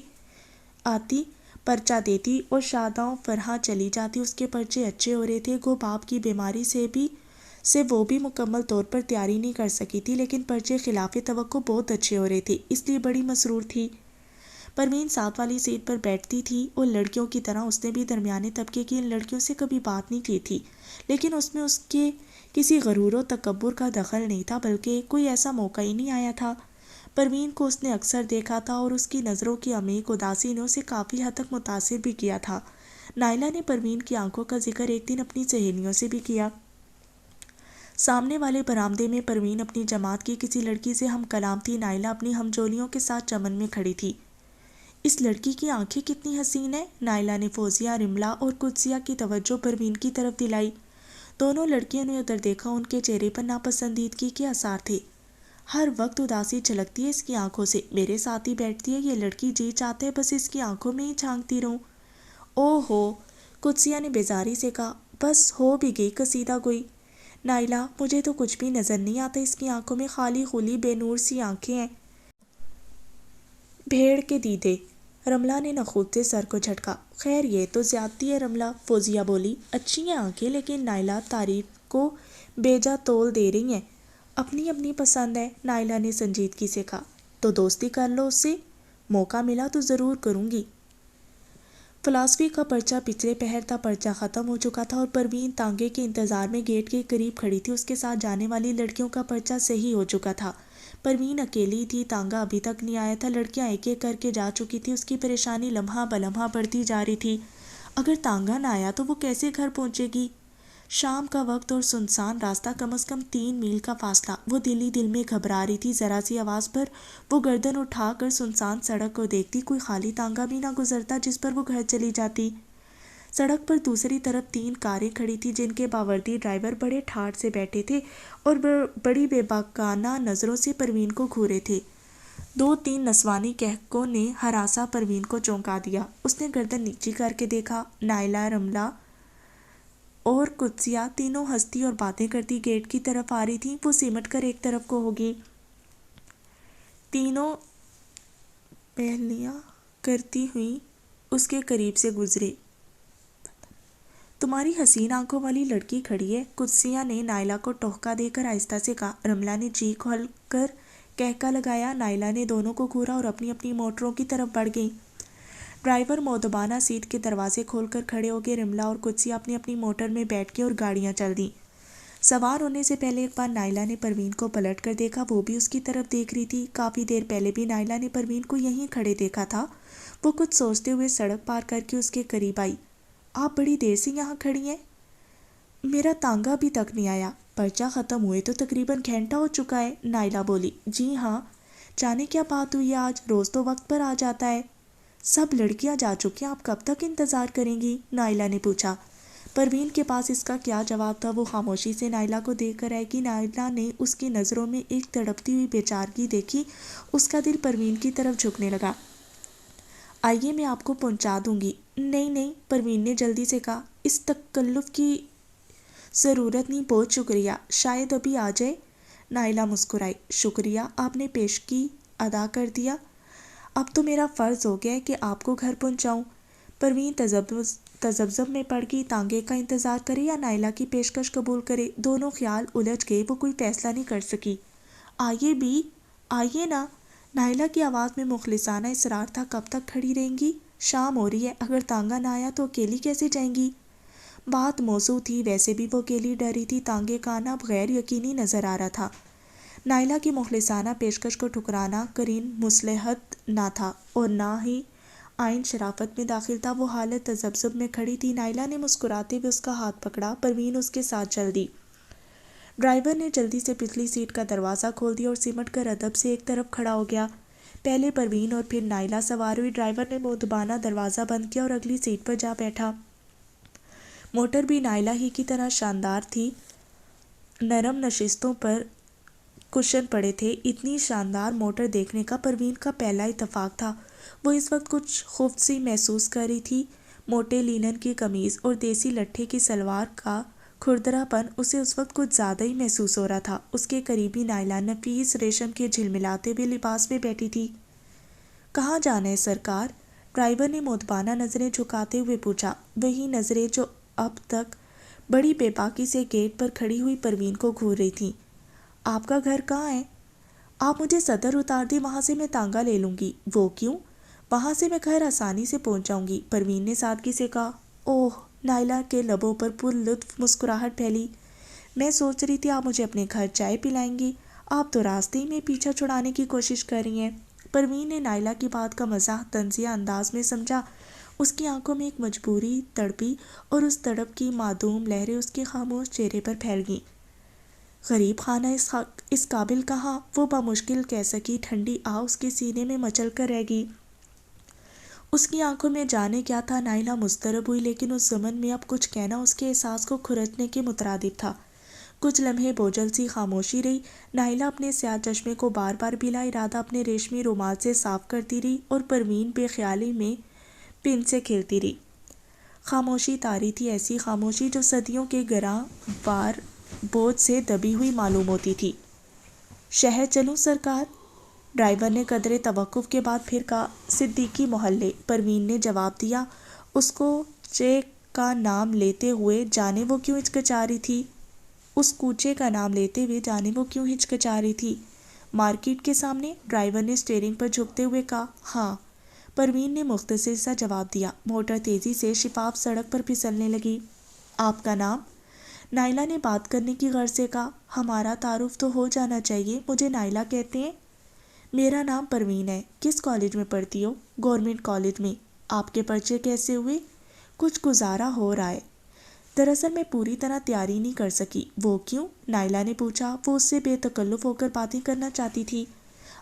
آتی، پرچہ دیتی اور شاداں فرحاں چلی جاتی۔ اس کے پرچے اچھے ہو رہے تھے، گو باپ کی بیماری سے وہ بھی مکمل طور پر تیاری نہیں کر سکی تھی، لیکن پرچے خلاف توقع بہت اچھے ہو رہے تھے، اس لیے بڑی مسرور تھی۔ پروین ساتھ والی سیٹ پر بیٹھتی تھی اور لڑکیوں کی طرح اس نے بھی درمیانے طبقے کی ان لڑکیوں سے کبھی بات نہیں کی تھی، لیکن اس میں اس کے کسی غرور و تکبر کا دخل نہیں تھا، بلکہ کوئی ایسا موقع ہی نہیں آیا تھا۔ پروین کو اس نے اکثر دیکھا تھا اور اس کی نظروں کی عمیق اداسی نے اسے کافی حد تک متاثر بھی کیا تھا۔ نائلہ نے پروین کی آنکھوں کا ذکر ایک دن اپنی سہیلیوں سے بھی کیا۔ سامنے والے برآمدے میں پروین اپنی جماعت کی کسی لڑکی سے ہم کلام تھی۔ نائلہ اپنی ہمجولیوں کے ساتھ چمن میں کھڑی تھی۔ اس لڑکی کی آنکھیں کتنی حسین ہیں، نائلہ نے فوزیہ، رملہ اور قدسیہ کی توجہ پروین کی طرف دلائی۔ دونوں لڑکیوں نے ادھر دیکھا، ان کے چہرے پر ناپسندیدگی کے آثار تھے۔ ہر وقت اداسی جھلکتی ہے اس کی آنکھوں سے، میرے ساتھ ہی بیٹھتی ہے یہ لڑکی، جی چاہتا ہے بس اس کی آنکھوں میں ہی جھانکتی رہوں۔ او ہو، قدسیہ نے بیزاری سے کہا، بس ہو بھی گئی قصیدہ گوئی۔ نائلہ، مجھے تو کچھ بھی نظر نہیں آتا، اس کی آنکھوں میں خالی خلی بے نور سی آنکھیں ہیں، بھیڑ کے دیدے۔ رملہ نے نخوت سے سر کو جھٹکا۔ خیر یہ تو زیادتی ہے رملہ، فوزیہ بولی۔ اچھی ہیں آنکھیں، لیکن نائلہ تعریف کو بیجا تول دے رہی ہیں، اپنی اپنی پسند ہے، نائلہ نے سنجیدگی سے کہا۔ تو دوستی کر لو اس سے، موقع ملا تو ضرور کروں گی۔ فلاسفی کا پرچہ پچھلے پہر تھا، پرچہ ختم ہو چکا تھا اور پروین تانگے کے انتظار میں گیٹ کے قریب کھڑی تھی۔ اس کے ساتھ جانے والی لڑکیوں کا پرچہ صحیح ہو چکا تھا، پروین اکیلی تھی، تانگا ابھی تک نہیں آیا تھا۔ لڑکیاں ایک ایک کر کے جا چکی تھی، اس کی پریشانی لمحہ بلمحہ بڑھتی جا رہی تھی۔ اگر تانگا نہ آیا تو وہ کیسے گھر پہنچے گی؟ شام کا وقت اور سنسان راستہ، کم از کم 3 میل کا فاصلہ۔ وہ دل ہی دل میں گھبرا رہی تھی۔ ذرا سی آواز پر وہ گردن اٹھا کر سنسان سڑک کو دیکھتی، کوئی خالی تانگا بھی نہ گزرتا جس پر وہ گھر چلی جاتی۔ سڑک پر دوسری طرف 3 کاریں کھڑی تھی جن کے باوردی ڈرائیور بڑے ٹھاٹھ سے بیٹھے تھے اور بڑی بے باکانہ نظروں سے پروین کو گھورے تھے۔ 2-3 نسوانی کہکوں نے ہراساں پروین کو چونکا دیا۔ اس نے گردن نیچی کر کے دیکھا۔ نائلہ، رملہ اور قدسیہ تینوں ہنستی اور باتیں کرتی گیٹ کی طرف آ رہی تھیں۔ وہ سمٹ کر ایک طرف کو ہوگی، تینوں پہلیاں کرتی ہوئی اس کے قریب سے گزرے۔ تمہاری حسین آنکھوں والی لڑکی کھڑی ہے، قدسیہ نے نائلہ کو ٹوہکا دے کر آہستہ سے کہا۔ رملہ نے چیخ کھول کر کہکا لگایا۔ نائلہ نے دونوں کو گھورا اور اپنی اپنی موٹروں کی طرف بڑھ گئیں۔ ڈرائیور مؤدبانہ سیٹ کے دروازے کھول کر کھڑے ہو گئے۔ رملہ اور قدسیہ اپنی اپنی موٹر میں بیٹھ گئے اور گاڑیاں چل دیں۔ سوار ہونے سے پہلے ایک بار نائلہ نے پروین کو پلٹ کر دیکھا، وہ بھی اس کی طرف دیکھ رہی تھی۔ کافی دیر پہلے بھی نائلہ نے پروین کو یہیں کھڑے دیکھا تھا۔ وہ کچھ سوچتے ہوئے سڑک پار کر کے اس کے قریب آئی۔ آپ بڑی دیر سے یہاں کھڑی ہیں؟ میرا تانگا ابھی تک نہیں آیا۔ پرچہ ختم ہوئے تو تقریباً گھنٹہ ہو چکا ہے، نائلہ بولی۔ جی ہاں، جانے کیا بات ہوئی ہے آج، روز تو وقت پر آ جاتا ہے۔ سب لڑکیاں جا چکی ہیں، آپ کب تک انتظار کریں گی؟ نائلہ نے پوچھا۔ پروین کے پاس اس کا کیا جواب تھا؟ وہ خاموشی سے نائلہ کو دیکھ کر رہ گئی۔ نائلہ نے اس کی نظروں میں ایک تڑپتی ہوئی بے چارگی دیکھی۔ اس کا دل پروین کی طرف جھکنے لگا۔ آئیے میں آپ کو پہنچا دوں گی۔ نہیں نہیں، پروین نے جلدی سے کہا، اس تکلف کی ضرورت نہیں، بہت شکریہ، شاید ابھی آ جائے۔ نائلہ مسکرائی۔ شکریہ، آپ نے پیشگی ادا کر دیا، اب تو میرا فرض ہو گیا ہے کہ آپ کو گھر پہنچاؤں۔ پروین تذبذب میں پڑ گئی، تانگے کا انتظار کرے یا نائلہ کی پیشکش قبول کرے؟ دونوں خیال الجھ گئے، وہ کوئی فیصلہ نہیں کر سکی۔ آئیے بھی، آئیے نا، نائلہ کی آواز میں مخلصانہ اصرار تھا۔ کب تک کھڑی رہیں گی؟ شام ہو رہی ہے، اگر تانگا نہ آیا تو اکیلی کیسے جائیں گی؟ بات موزوں تھی، ویسے بھی وہ اکیلی ڈر رہی تھی۔ تانگے کا آنا غیر یقینی نظر آ رہا تھا۔ نائلہ کی مخلصانہ پیشکش کو ٹھکرانا قرین مصلحت نہ تھا اور نہ ہی آئین شرافت میں داخل تھا۔ وہ حالت تذبذب میں کھڑی تھی۔ نائلہ نے مسکراتے ہوئے اس کا ہاتھ پکڑا۔ پروین اس کے ساتھ چل دی۔ ڈرائیور نے جلدی سے پچھلی سیٹ کا دروازہ کھول دیا اور سمٹ کر ادب سے ایک طرف کھڑا ہو گیا۔ پہلے پروین اور پھر نائلہ سوار ہوئی۔ ڈرائیور نے مؤدبانہ دروازہ بند کیا اور اگلی سیٹ پر جا بیٹھا۔ موٹر بھی نائلہ ہی کی طرح شاندار تھی، نرم نشستوں پر کشن پڑے تھے۔ اتنی شاندار موٹر دیکھنے کا پروین کا پہلا اتفاق تھا۔ وہ اس وقت کچھ خفت سی محسوس کر رہی تھی۔ موٹے لینن کی قمیض اور دیسی لٹھے کی سلوار کا کھردرا پن اسے اس وقت کچھ زیادہ ہی محسوس ہو رہا تھا۔ اس کے قریبی نائلہ نفیس ریشم کے جھلملاتے ہوئے لباس میں بیٹھی تھی۔ کہاں جانا ہے سرکار؟ ڈرائیور نے مؤدبانہ نظریں جھکاتے ہوئے پوچھا۔ وہی نظریں جو اب تک بڑی بے باکی سے گیٹ پر کھڑی ہوئی پروین کو گھور رہی تھیں۔ آپ کا گھر کہاں ہے؟ آپ مجھے صدر اتار دیں، وہاں سے میں تانگا لے لوں گی۔ وہ کیوں؟ وہاں سے میں گھر آسانی سے پہنچ جاؤں گی، پروین نے سادگی سے کہا۔ اوہ، نائلہ کے لبوں پر پر لطف مسکراہٹ پھیلی۔ میں سوچ رہی تھی آپ مجھے اپنے گھر چائے پلائیں گی، آپ تو راستے ہی میں پیچھا چھڑانے کی کوشش کر رہی ہیں۔ پروین نے نائلہ کی بات کا مزاح طنزیہ انداز میں سمجھا۔ اس کی آنکھوں میں ایک مجبوری تڑپی اور اس تڑپ کی معدوم لہریں اس کے خاموش چہرے پر پھیل گئیں۔ غریب خانہ اس قابل کہاں؟ وہ بمشکل کہہ سکی۔ ٹھنڈی آہ اس کے سینے میں مچل کر رہ گئی۔ اس کی آنکھوں میں جانے کیا تھا؟ نائلہ مضطرب ہوئی، لیکن اس ضمن میں اب کچھ کہنا اس کے احساس کو کھرچنے کے مترادف تھا۔ کچھ لمحے بوجھل سی خاموشی رہی۔ نائلہ اپنے سیاہ چشمے کو بار بار بلا ارادہ اپنے ریشمی رومال سے صاف کرتی رہی اور پروین بے خیالی میں پن سے کھیلتی رہی۔ خاموشی طاری تھی، ایسی خاموشی جو صدیوں کے گراں بار بوجھ سے دبی ہوئی معلوم ہوتی تھی۔ شہر چلوں سرکار؟ ڈرائیور نے قدرے توقف کے بعد پھر کہا۔ صدیقی محلے، پروین نے جواب دیا۔ اس کو چیک کا نام لیتے ہوئے جانے وہ کیوں ہچکچا رہی تھی؟ اس کوچے کا نام لیتے ہوئے جانے وہ کیوں ہچکچا رہی تھی؟ مارکیٹ کے سامنے، ڈرائیور نے اسٹیئرنگ پر جھکتے ہوئے کہا۔ ہاں، پروین نے مختصر سا جواب دیا۔ موٹر تیزی سے شفاف سڑک پر پھسلنے لگی۔ آپ کا نام؟ نائلہ نے بات کرنے کی غرض سے کہا۔ ہمارا تعارف تو ہو جانا چاہیے، مجھے نائلہ کہتے ہیں۔ میرا نام پروین ہے۔ کس کالج میں پڑھتی ہو؟ گورنمنٹ کالج میں۔ آپ کے پرچے کیسے ہوئے؟ کچھ گزارا ہو رہا ہے۔ دراصل میں پوری طرح تیاری نہیں کر سکی۔ وہ کیوں؟ نائلہ نے پوچھا۔ وہ اس سے بے تکلف ہو کر باتیں کرنا چاہتی تھی۔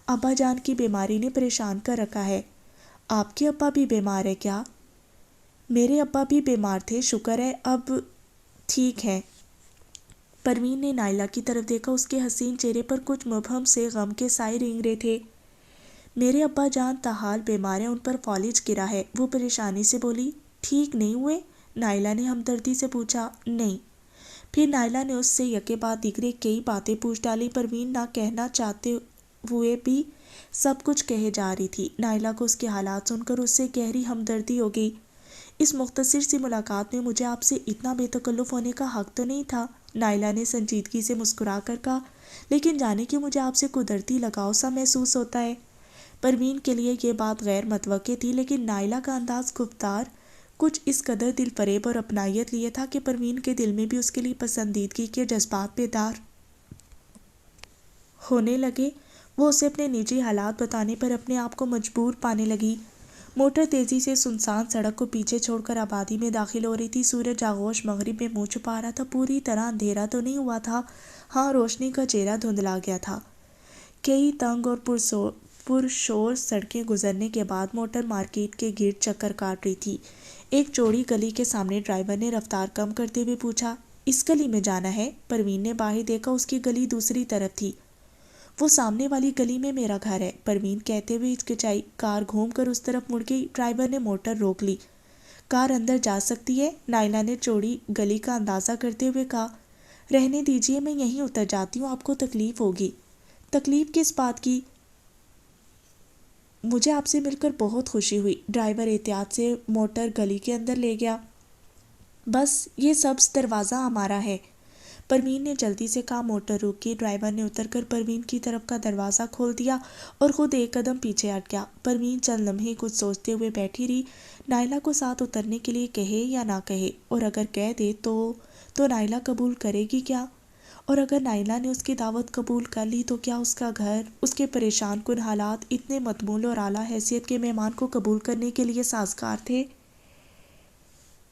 ابا جان کی بیماری نے پریشان کر رکھا ہے۔ آپ کے ابا بھی بیمار ہے کیا؟ میرے ابا بھی بیمار تھے، شکر ہے اب ٹھیک ہے۔ پروین نے نائلہ کی طرف دیکھا۔ اس کے حسین چہرے پر کچھ مبہم سے غم کے سائے رینگ رہے تھے۔ میرے ابا جان تاحال بیمار ہیں، ان پر فالج گرا ہے، وہ پریشانی سے بولی۔ ٹھیک نہیں ہوئے؟ نائلہ نے ہمدردی سے پوچھا۔ نہیں۔ پھر نائلہ نے اس سے یکے بعد دیگرے کئی باتیں پوچھ ڈالی۔ پروین نہ کہنا چاہتے ہوئے بھی سب کچھ کہے جا رہی تھی۔ نائلہ کو اس کے حالات سن کر اس سے گہری ہمدردی ہو گئی۔ اس مختصر سی ملاقات میں مجھے آپ سے اتنا بے تکلف ہونے کا حق تو نہیں تھا، نائلہ نے سنجیدگی سے مسکرا کر کہا، لیکن جانے کہ مجھے آپ سے قدرتی لگاؤ سا محسوس ہوتا ہے۔ پروین کے لیے یہ بات غیر متوقع تھی، لیکن نائلہ کا انداز گفتار کچھ اس قدر دل فریب اور اپنائیت لیے تھا کہ پروین کے دل میں بھی اس کے لیے پسندیدگی کے جذبات بیدار ہونے لگے۔ وہ اسے اپنے نجی حالات بتانے پر اپنے آپ کو مجبور پانے لگی۔ موٹر تیزی سے سنسان سڑک کو پیچھے چھوڑ کر آبادی میں داخل ہو رہی تھی۔ سورج آغوش مغرب میں منہ چھپا رہا تھا۔ پوری طرح اندھیرا تو نہیں ہوا تھا، ہاں روشنی کا چہرہ دھندلا گیا تھا۔ کئی تنگ اور پرشور سڑکیں گزرنے کے بعد موٹر مارکیٹ کے گرد چکر کاٹ رہی تھی۔ ایک چوڑی گلی کے سامنے ڈرائیور نے رفتار کم کرتے ہوئے پوچھا، اس گلی میں جانا ہے؟ پروین نے باہر دیکھا، اس کی گلی دوسری طرف تھی۔ وہ سامنے والی گلی میں میرا گھر ہے، پروین کہتے ہوئے ہچکچائی۔ کار گھوم کر اس طرف مڑ گئی۔ ڈرائیور نے موٹر روک لی۔ کار اندر جا سکتی ہے؟ نائلہ نے چوڑی گلی کا اندازہ کرتے ہوئے کہا۔ رہنے دیجیے، میں یہیں اتر جاتی ہوں، آپ کو تکلیف ہوگی۔ تکلیف کس بات کی؟ مجھے آپ سے مل کر بہت خوشی ہوئی۔ ڈرائیور احتیاط سے موٹر گلی کے اندر لے گیا۔ بس یہ سبز دروازہ ہمارا ہے، پروین نے جلدی سے کہا۔ موٹر روکی۔ ڈرائیور نے اتر کر پروین کی طرف کا دروازہ کھول دیا اور خود ایک قدم پیچھے ہٹ گیا۔ پروین چند لمحے کچھ سوچتے ہوئے بیٹھی رہی۔ نائلہ کو ساتھ اترنے کے لیے کہے یا نہ کہے، اور اگر کہہ دے تو نائلہ قبول کرے گی کیا؟ اور اگر نائلہ نے اس کی دعوت قبول کر لی تو کیا اس کا گھر، اس کے پریشان کن حالات اتنے متمول اور اعلیٰ حیثیت کے مہمان کو قبول کرنے کے لیے سازگار تھے؟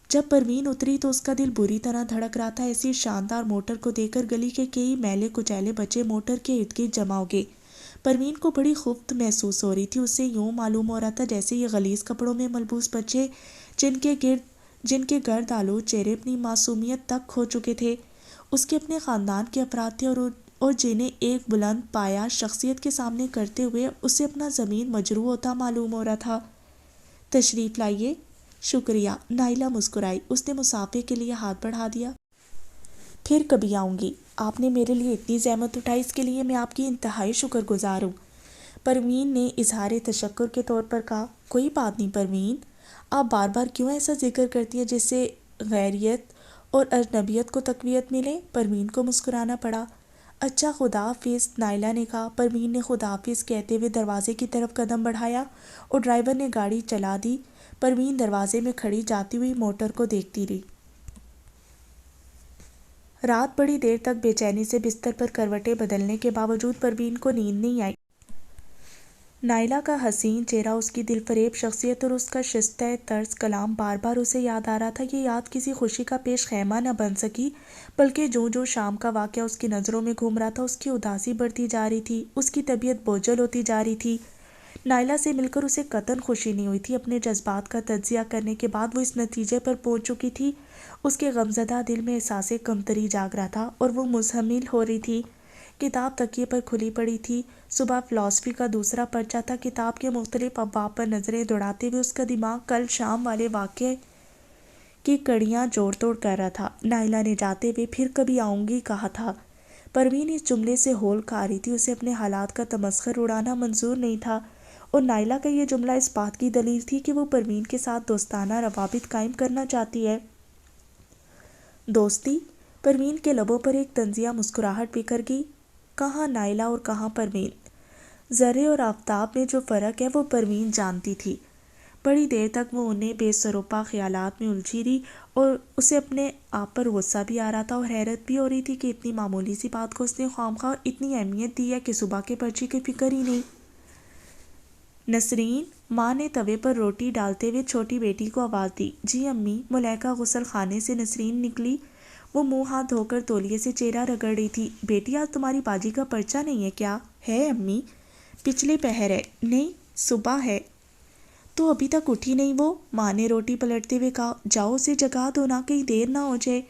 جب پروین اتری تو اس کا دل بری طرح دھڑک رہا تھا۔ ایسی شاندار موٹر کو دیکھ کر گلی کے کئی میلے کچیلے بچے موٹر کے ارد گرد جمع ہو گئے۔ پروین کو بڑی خفت محسوس ہو رہی تھی۔ اسے یوں معلوم ہو رہا تھا جیسے یہ غلیظ کپڑوں میں ملبوس بچے، جن کے گرد آلود چہرے اپنی معصومیت تک کھو چکے تھے، اس کے اپنے خاندان کے افراد تھے، اور جنہیں ایک بلند پایہ شخصیت کے سامنے کرتے ہوئے اسے اپنا ضمیر مجروح ہوتا معلوم ہو رہا تھا۔ تشریف لائیے۔ شکریہ، نائلہ مسکرائی۔ اس نے مسافے کے لیے ہاتھ بڑھا دیا۔ پھر کبھی آؤں گی۔ آپ نے میرے لیے اتنی زحمت اٹھائی، اس کے لیے میں آپ کی انتہائی شکر گزار ہوں، پروین نے اظہار تشکر کے طور پر کہا۔ کوئی بات نہیں پروین، آپ بار بار کیوں ایسا ذکر کرتی ہیں جس سے غیریت اور اجنبیت کو تقویت ملے؟ پروین کو مسکرانا پڑا۔ اچھا خدا حافظ، نائلہ نے کہا۔ پروین نے خدا حافظ کہتے ہوئے دروازے کی طرف قدم بڑھایا اور ڈرائیور نے گاڑی چلا دی۔ پروین دروازے میں کھڑی جاتی ہوئی موٹر کو دیکھتی رہی۔ رات بڑی دیر تک بے چینی سے بستر پر کروٹیں بدلنے کے باوجود پروین کو نیند نہیں آئی۔ نائلہ کا حسین چہرہ، اس کی دل فریب شخصیت اور اس کا شائستہ طرز کلام بار بار اسے یاد آ رہا تھا۔ یہ یاد کسی خوشی کا پیش خیمہ نہ بن سکی، بلکہ جو شام کا واقعہ اس کی نظروں میں گھوم رہا تھا، اس کی اداسی بڑھتی جا رہی تھی، اس کی طبیعت بوجھل ہوتی جا رہی تھی۔ نائلہ سے مل کر اسے قطعاً خوشی نہیں ہوئی تھی۔ اپنے جذبات کا تجزیہ کرنے کے بعد وہ اس نتیجے پر پہنچ چکی تھی۔ اس کے غمزدہ دل میں احساس کمتری جاگ رہا تھا اور وہ مزمل ہو رہی تھی۔ کتاب تکیے پر کھلی پڑی تھی۔ صبح فلسفی کا دوسرا پرچہ تھا۔ کتاب کے مختلف ابواب پر نظریں دوڑاتے ہوئے اس کا دماغ کل شام والے واقعے کی کڑیاں جوڑ توڑ کر رہا تھا۔ نائلہ نے جاتے ہوئے پھر کبھی آؤں گی کہا تھا۔ پروین اس جملے سے ہول کھا رہی تھی۔ اسے اپنے حالات کا تمسخر اڑانا منظور نہیں تھا، اور نائلہ کا یہ جملہ اس بات کی دلیل تھی کہ وہ پروین کے ساتھ دوستانہ روابط قائم کرنا چاہتی ہے۔ دوستی؟ پروین کے لبوں پر ایک طنزیہ مسکراہٹ بکھر گئی۔ کہاں نائلہ اور کہاں پروین؟ ذرے اور آفتاب میں جو فرق ہے وہ پروین جانتی تھی۔ بڑی دیر تک وہ انہیں بے سروپا خیالات میں الجھی رہی اور اسے اپنے آپ پر غصہ بھی آ رہا تھا اور حیرت بھی ہو رہی تھی کہ اتنی معمولی سی بات کو اس نے خواہ اتنی اہمیت دی ہے کہ صبح کے پرچی کی فکر ہی نہیں۔ نسرین، ماں نے توے پر روٹی ڈالتے ہوئے چھوٹی بیٹی کو آواز دی۔ جی امی۔ ملیکہ غسل خانے سے نسرین نکلی۔ وہ منہ ہاتھ دھو کر تولیے سے چہرہ رگڑ رہی تھی۔ بیٹی، آج تمہاری باجی کا پرچہ نہیں ہے کیا؟ ہے امی، پچھلے پہر ہے۔ نہیں، صبح ہے۔ تو ابھی تک اٹھی نہیں وہ؟ ماں نے روٹی پلٹتے ہوئے کہا۔ جاؤ اسے جگا دو نا، کہیں دیر نہ ہو جائے۔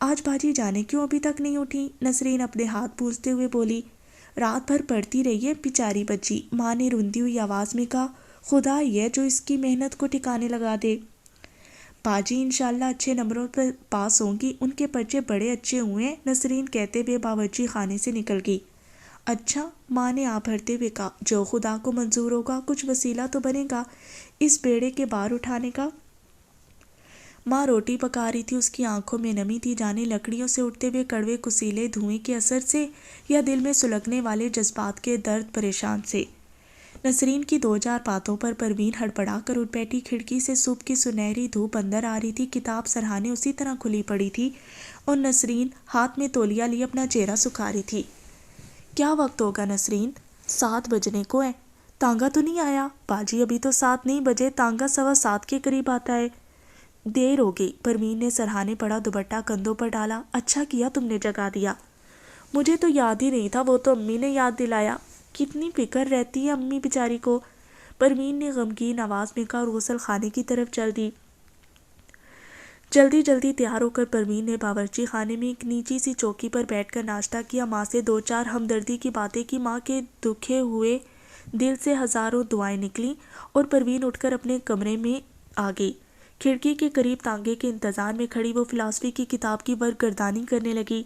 آج باجی جانے کیوں ابھی تک نہیں اٹھی؟ نسرین اپنے ہاتھ پوچھتے ہوئے بولی۔ رات بھر پڑھتی رہی ہے بیچاری بچی، ماں نے روندی ہوئی آواز میں کہا۔ خدا ہی ہے جو اس کی محنت کو ٹھکانے لگا دے۔ باجی انشاءاللہ اچھے نمبروں پر پاس ہوں گی، ان کے پرچے بڑے اچھے ہوئے ہیں، نسرین کہتے ہوئے باورچی خانے سے نکل گئی۔ اچھا، ماں نے آہ بھرتے ہوئے کہا۔ جو خدا کو منظور ہوگا، کچھ وسیلہ تو بنے گا اس بیڑے کے بار اٹھانے کا۔ ماں روٹی پکا رہی تھی، اس کی آنکھوں میں نمی تھی، جانے لکڑیوں سے اٹھتے ہوئے کڑوے کسیلے دھوئیں کے اثر سے یا دل میں سلگنے والے جذبات کے درد پریشان سے۔ نسرین کی دو چار باتوں پر پروین ہڑبڑا کر اٹھ بیٹھی۔ کھڑکی سے صبح کی سنہری دھوپ اندر آ رہی تھی، کتاب سرہانے اسی طرح کھلی پڑی تھی اور نسرین ہاتھ میں تولیہ لیے اپنا چہرہ سکھا رہی تھی۔ کیا وقت ہوگا نسرین؟ 7 بجنے کو ہے۔ تانگا تو نہیں آیا؟ باجی ابھی تو 7 نہیں بجے، تانگا 7:15 کے قریب آتا ہے۔ دیر ہو گئی۔ پروین نے سرہانے پڑا دوپٹہ کندھوں پر ڈالا۔ اچھا کیا تم نے جگا دیا، مجھے تو یاد ہی نہیں تھا، وہ تو امی نے یاد دلایا۔ کتنی فکر رہتی ہے امی بیچاری کو، پروین نے غمگین آواز میں کہا اور غسل خانے کی طرف چل دی۔ جلدی جلدی تیار ہو کر پروین نے باورچی خانے میں ایک نیچی سی چوکی پر بیٹھ کر ناشتہ کیا، ماں سے 2-4 ہمدردی کی باتیں کی۔ ماں کے دکھے ہوئے دل سے ہزاروں دعائیں نکلیں اور پروین اٹھ کر اپنے کمرے میں آ گئی۔ کھڑکی کے قریب تانگے کے انتظار میں کھڑی وہ فلسفے کی کتاب کی ورق گردانی کرنے لگی۔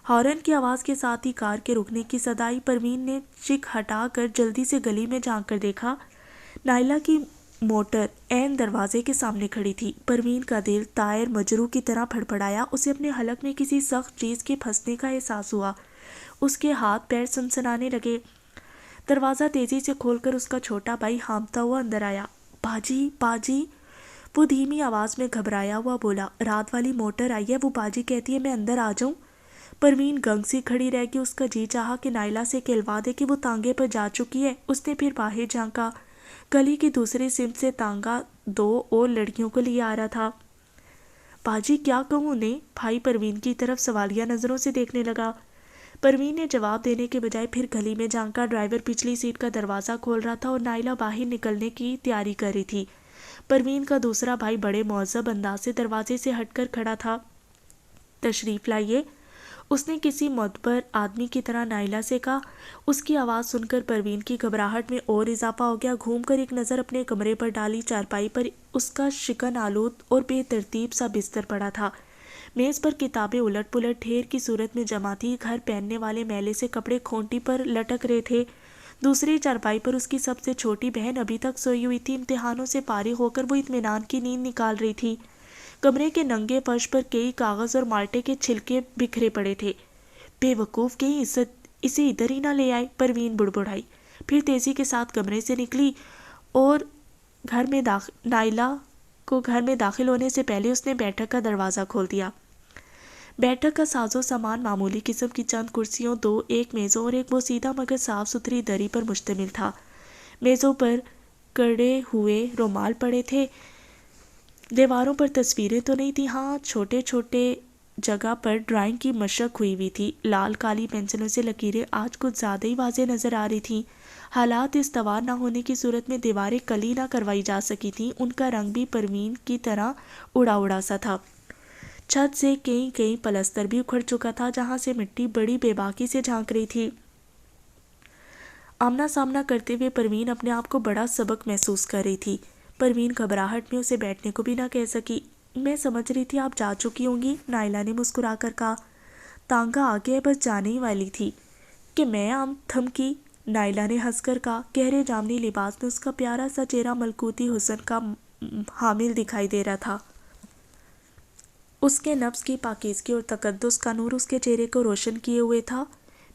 ہارن کی آواز کے ساتھ ہی کار کے رکنے کی صدا آئی۔ پروین نے چک ہٹا کر جلدی سے گلی میں جھانک کر دیکھا۔ نائلہ کی موٹر عین دروازے کے سامنے کھڑی تھی۔ پروین کا دل طائر مجروح کی طرح پھڑپڑایا، اسے اپنے حلق میں کسی سخت چیز کے پھنسنے کا احساس ہوا۔ اس کے ہاتھ پیر سنسنانے لگے۔ دروازہ تیزی سے کھول کر اس کا چھوٹا بھائی ہانپتا ہوا اندر آیا۔ باجی، باجی، وہ دھیمی آواز میں گھبرایا ہوا بولا۔ رات والی موٹر آئی ہے، وہ باجی کہتی ہے میں اندر آ جاؤں۔ پروین گنگ سی کھڑی رہ گئی، اس کا جی چاہا کہ نائلہ سے کہلوا دے کہ وہ تانگے پر جا چکی ہے۔ اس نے پھر باہر جھانکا، گلی کی دوسری سمت سے تانگا 2 اور لڑکیوں کو لیے آ رہا تھا۔ باجی کیا کہوں انہیں؟ بھائی پروین کی طرف سوالیہ نظروں سے دیکھنے لگا۔ پروین نے جواب دینے کے بجائے پھر گلی میں جھانکا۔ ڈرائیور پچھلی سیٹ کا دروازہ کھول رہا تھا اور نائلہ باہر نکلنے کی تیاری کر رہی تھی۔ پروین کا دوسرا بھائی بڑے مہذب انداز سے دروازے سے ہٹ کر کھڑا تھا۔ تشریف لائیے، اس نے کسی معتبر آدمی کی طرح نائلہ سے کہا۔ اس کی آواز سن کر پروین کی گھبراہٹ میں اور اضافہ ہو گیا۔ گھوم کر ایک نظر اپنے کمرے پر ڈالی، چارپائی پر اس کا شکن آلود اور بے ترتیب سا بستر پڑا تھا۔ میز پر کتابیں الٹ پلٹ ڈھیر کی صورت میں جمع تھی، گھر پہننے والے میلے سے کپڑے کھونٹی پر لٹک رہے تھے۔ دوسری چارپائی پر اس کی سب سے چھوٹی بہن ابھی تک سوئی ہوئی تھی، امتحانوں سے فارغ ہو کر وہ اطمینان کی نیند نکال رہی تھی۔ کمرے کے ننگے فرش پر کئی کاغذ اور مالٹے کے چھلکے بکھرے پڑے تھے۔ بے وقوف، کہیں اسے ادھر ہی نہ لے آئے، پروین بڑبڑائی، پھر تیزی کے ساتھ کمرے سے نکلی اور نائلہ کو گھر میں داخل ہونے سے پہلے اس نے بیٹھک کا دروازہ کھول دیا۔ بیٹھک کا ساز و سامان معمولی قسم کی چند کرسیوں، 2 ایک میزوں اور ایک بوسیدہ مگر صاف ستھری دری پر مشتمل تھا۔ میزوں پر کڑے ہوئے رومال پڑے تھے، دیواروں پر تصویریں تو نہیں تھیں، ہاں چھوٹے چھوٹے جگہ پر ڈرائنگ کی مشق ہوئی تھی۔ لال کالی پینسلوں سے لکیریں آج کچھ زیادہ ہی واضح نظر آ رہی تھیں۔ حالات استوار نہ ہونے کی صورت میں دیواریں کلی نہ کروائی جا سکی تھیں، ان کا رنگ بھی پروین کی طرح اڑا اڑا سا تھا۔ چھت سے کہیں پلستر بھی اکھڑ چکا تھا، جہاں سے مٹی بڑی بے باکی سے جھانک رہی تھی۔ آمنا سامنا کرتے ہوئے پروین اپنے آپ کو بڑا سبک محسوس کر رہی تھی۔ پروین گھبراہٹ میں اسے بیٹھنے کو بھی نہ کہہ سکی۔ میں سمجھ رہی تھی آپ جا چکی ہوں گی، نائلہ نے مسکرا کر کہا۔ تانگا آ گیا، بس جانے ہی والی تھی کہ میں تھمکی، نائلہ نے ہنس کر کہا۔ گہرے جامنی لباس میں اس کا پیارا سا چہرہ ملکوتی حسن کا حامل دکھائی دے رہا تھا۔ اس کے نفس کی پاکیزگی اور تقدس کا نور اس کے چہرے کو روشن کیے ہوئے تھا۔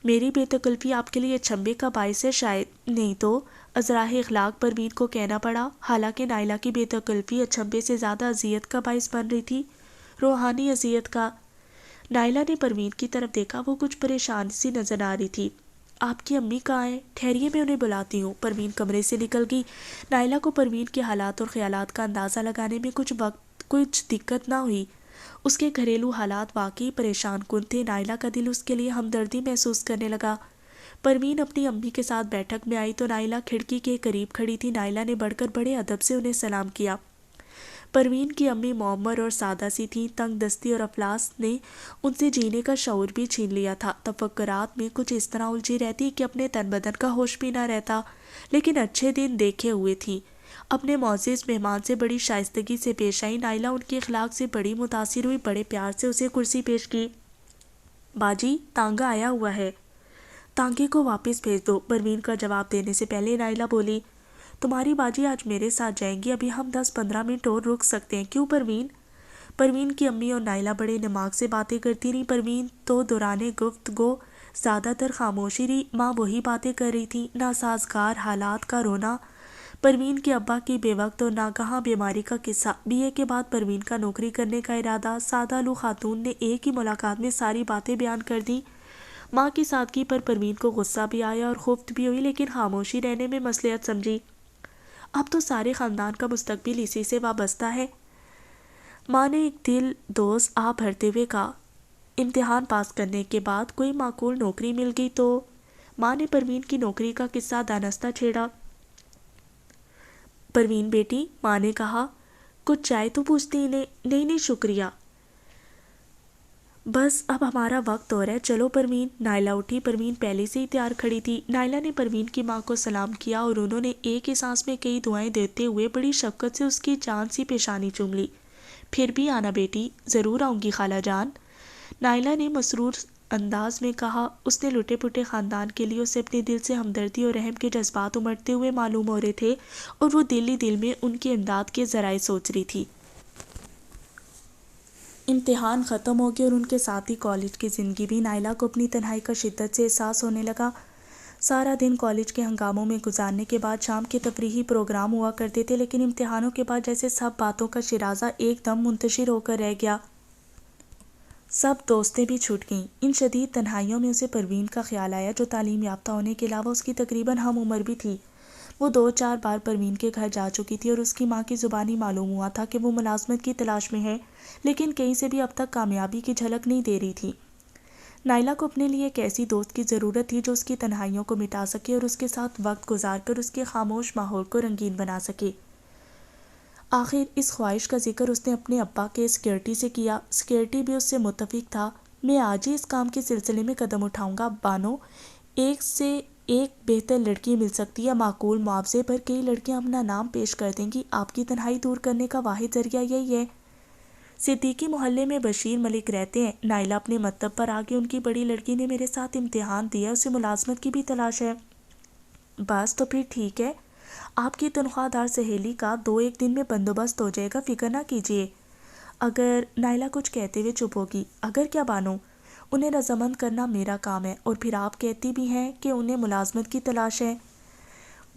میری بے تکلفی آپ کے لیے اچنبے کا باعث ہے شاید، نہیں تو ازراہ اخلاق پروین کو کہنا پڑا، حالانکہ نائلہ کی بے تکلفی اچنبے سے زیادہ اذیت کا باعث بن رہی تھی، روحانی اذیت کا۔ نائلہ نے پروین کی طرف دیکھا، وہ کچھ پریشان سی نظر آ رہی تھی۔ آپ کی امی کہاں ہیں؟ ٹھہریے میں انہیں بلاتی ہوں۔ پروین کمرے سے نکل گئی۔ نائلہ کو پروین کے حالات اور خیالات کا اندازہ لگانے میں کچھ دقت نہ ہوئی۔ اس کے گھریلو حالات واقعی پریشان کن تھے۔ نائلہ کا دل اس کے لیے ہمدردی محسوس کرنے لگا۔ پروین اپنی امی کے ساتھ بیٹھک میں آئی تو نائلہ کھڑکی کے قریب کھڑی تھی۔ نائلہ نے بڑھ کر بڑے ادب سے انہیں سلام کیا۔ پروین کی امی معمر اور سادہ سی تھیں۔ تنگ دستی اور افلاس نے ان سے جینے کا شعور بھی چھین لیا تھا۔ تفکرات میں کچھ اس طرح الجھی رہتی کہ اپنے تن بدن کا ہوش بھی نہ رہتا، لیکن اچھے دن دیکھے ہوئے تھی۔ اپنے معزز مہمان سے بڑی شائستگی سے پیش آئی۔ نائلہ ان کے اخلاق سے بڑی متاثر ہوئی، بڑے پیار سے اسے کرسی پیش کی۔ باجی، تانگا آیا ہوا ہے، تانگے کو واپس بھیج دو۔ پروین کا جواب دینے سے پہلے نائلہ بولی، تمہاری باجی آج میرے ساتھ جائیں گی، ابھی ہم 10-15 منٹ اور رک سکتے ہیں، کیوں پروین؟ پروین کی امی اور نائلہ بڑے نماغ سے باتیں کرتی رہی۔ پروین تو دوران گفتگو زیادہ تر خاموشی رہی۔ ماں وہی باتیں کر رہی تھی، ناسازگار حالات کا رونا، پروین کے ابا کی بے وقت اور ناگہاں بیماری کا قصہ، BA کے بعد پروین کا نوکری کرنے کا ارادہ۔ سادہ لو خاتون نے ایک ہی ملاقات میں ساری باتیں بیان کر دیں۔ ماں کی سادگی پر پروین کو غصہ بھی آیا اور خفت بھی ہوئی، لیکن خاموشی رہنے میں مصلحت سمجھی۔ اب تو سارے خاندان کا مستقبل اسی سے وابستہ ہے، ماں نے ایک دل دوز آہ بھرتے ہوئے کہا۔ امتحان پاس کرنے کے بعد کوئی معقول نوکری مل گئی تو؟ ماں نے پروین کی نوکری کا قصہ دانستہ چھیڑا۔ پروین بیٹی، ماں نے کہا، کچھ چائے تو پوچھتی انہیں؟ نہیں نہیں شکریہ، بس اب ہمارا وقت ہو رہا ہے، چلو پروین۔ نائلہ اٹھی۔ پروین پہلے سے ہی تیار کھڑی تھی۔ نائلہ نے پروین کی ماں کو سلام کیا اور انہوں نے ایک ہی سانس میں کئی دعائیں دیتے ہوئے بڑی شفقت سے اس کی جان سی پیشانی چوم لی۔ پھر بھی آنا بیٹی، ضرور آؤں گی خالہ جان، نائلہ نے مسرور انداز میں کہا۔ اس نے لٹے پٹے خاندان کے لیے اسے اپنے دل سے ہمدردی اور رحم کے جذبات امڑتے ہوئے معلوم ہو رہے تھے، اور وہ دل ہی دل میں ان کی امداد کے ذرائع سوچ رہی تھی۔ امتحان ختم ہو گئے اور ان کے ساتھ ہی کالج کی زندگی بھی۔ نائلہ کو اپنی تنہائی کا شدت سے احساس ہونے لگا۔ سارا دن کالج کے ہنگاموں میں گزارنے کے بعد شام کے تفریحی پروگرام ہوا کرتے تھے، لیکن امتحانوں کے بعد جیسے سب باتوں کا شیرازہ ایک دم منتشر ہو کر رہ گیا۔ سب دوستیں بھی چھوٹ گئیں۔ ان شدید تنہائیوں میں اسے پروین کا خیال آیا، جو تعلیم یافتہ ہونے کے علاوہ اس کی تقریباً ہم عمر بھی تھی۔ وہ 2-4 بار پروین کے گھر جا چکی تھی اور اس کی ماں کی زبانی معلوم ہوا تھا کہ وہ ملازمت کی تلاش میں ہے، لیکن کہیں سے بھی اب تک کامیابی کی جھلک نہیں دے رہی تھی۔ نائلہ کو اپنے لیے ایک ایسی دوست کی ضرورت تھی جو اس کی تنہائیوں کو مٹا سکے اور اس کے ساتھ وقت گزار کر اس کے خاموش ماحول کو رنگین بنا سکے۔ آخر اس خواہش کا ذکر اس نے اپنے ابا کے سیکیورٹی سے کیا۔ سیکیورٹی بھی اس سے متفق تھا۔ میں آج ہی اس کام کے سلسلے میں قدم اٹھاؤں گا بانو، ایک سے ایک بہتر لڑکی مل سکتی ہے، معقول معاوضے پر کئی لڑکیاں اپنا نام پیش کر دیں گی، آپ کی تنہائی دور کرنے کا واحد ذریعہ یہی ہے۔ صدیقی محلے میں بشیر ملک رہتے ہیں۔ نائلہ اپنے مطلب پر آگے، ان کی بڑی لڑکی نے میرے ساتھ امتحان دیا، اسے ملازمت کی بھی تلاش ہے۔ بس تو پھر ٹھیک ہے، آپ کی تنخواہ دار سہیلی کا 2-1 دن میں بندوبست ہو جائے گا، فکر نہ کیجیے۔ اگر، نائلہ کچھ کہتے ہوئے چپ ہوگی۔ اگر کیا بانو؟ انہیں رضامند کرنا میرا کام ہے، اور پھر آپ کہتی بھی ہیں کہ انہیں ملازمت کی تلاش ہے۔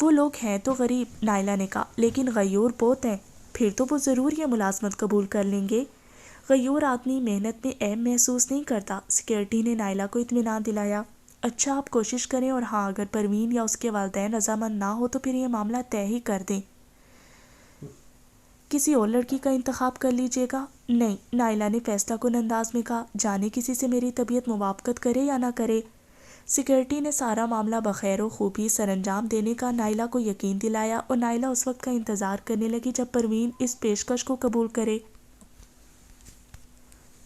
وہ لوگ ہیں تو غریب، نائلہ نے کہا، لیکن غیور بہت ہیں، پھر تو وہ ضرور یہ ملازمت قبول کر لیں گے۔ غیور آدمی محنت میں عیب محسوس نہیں کرتا، سیکیورٹی نے نائلہ کو اطمینان دلایا۔ اچھا، آپ کوشش کریں، اور ہاں، اگر پروین یا اس کے والدین رضامند نہ ہو تو پھر یہ معاملہ طے ہی کر دیں۔ کسی اور لڑکی کا انتخاب کر لیجیے گا۔ نہیں، نائلہ نے فیصلہ کن انداز میں کہا، جانے کسی سے میری طبیعت موافقت کرے یا نہ کرے۔ سیکیورٹی نے سارا معاملہ بخیر و خوبی سر انجام دینے کا نائلہ کو یقین دلایا، اور نائلہ اس وقت کا انتظار کرنے لگی جب پروین اس پیشکش کو قبول کرے۔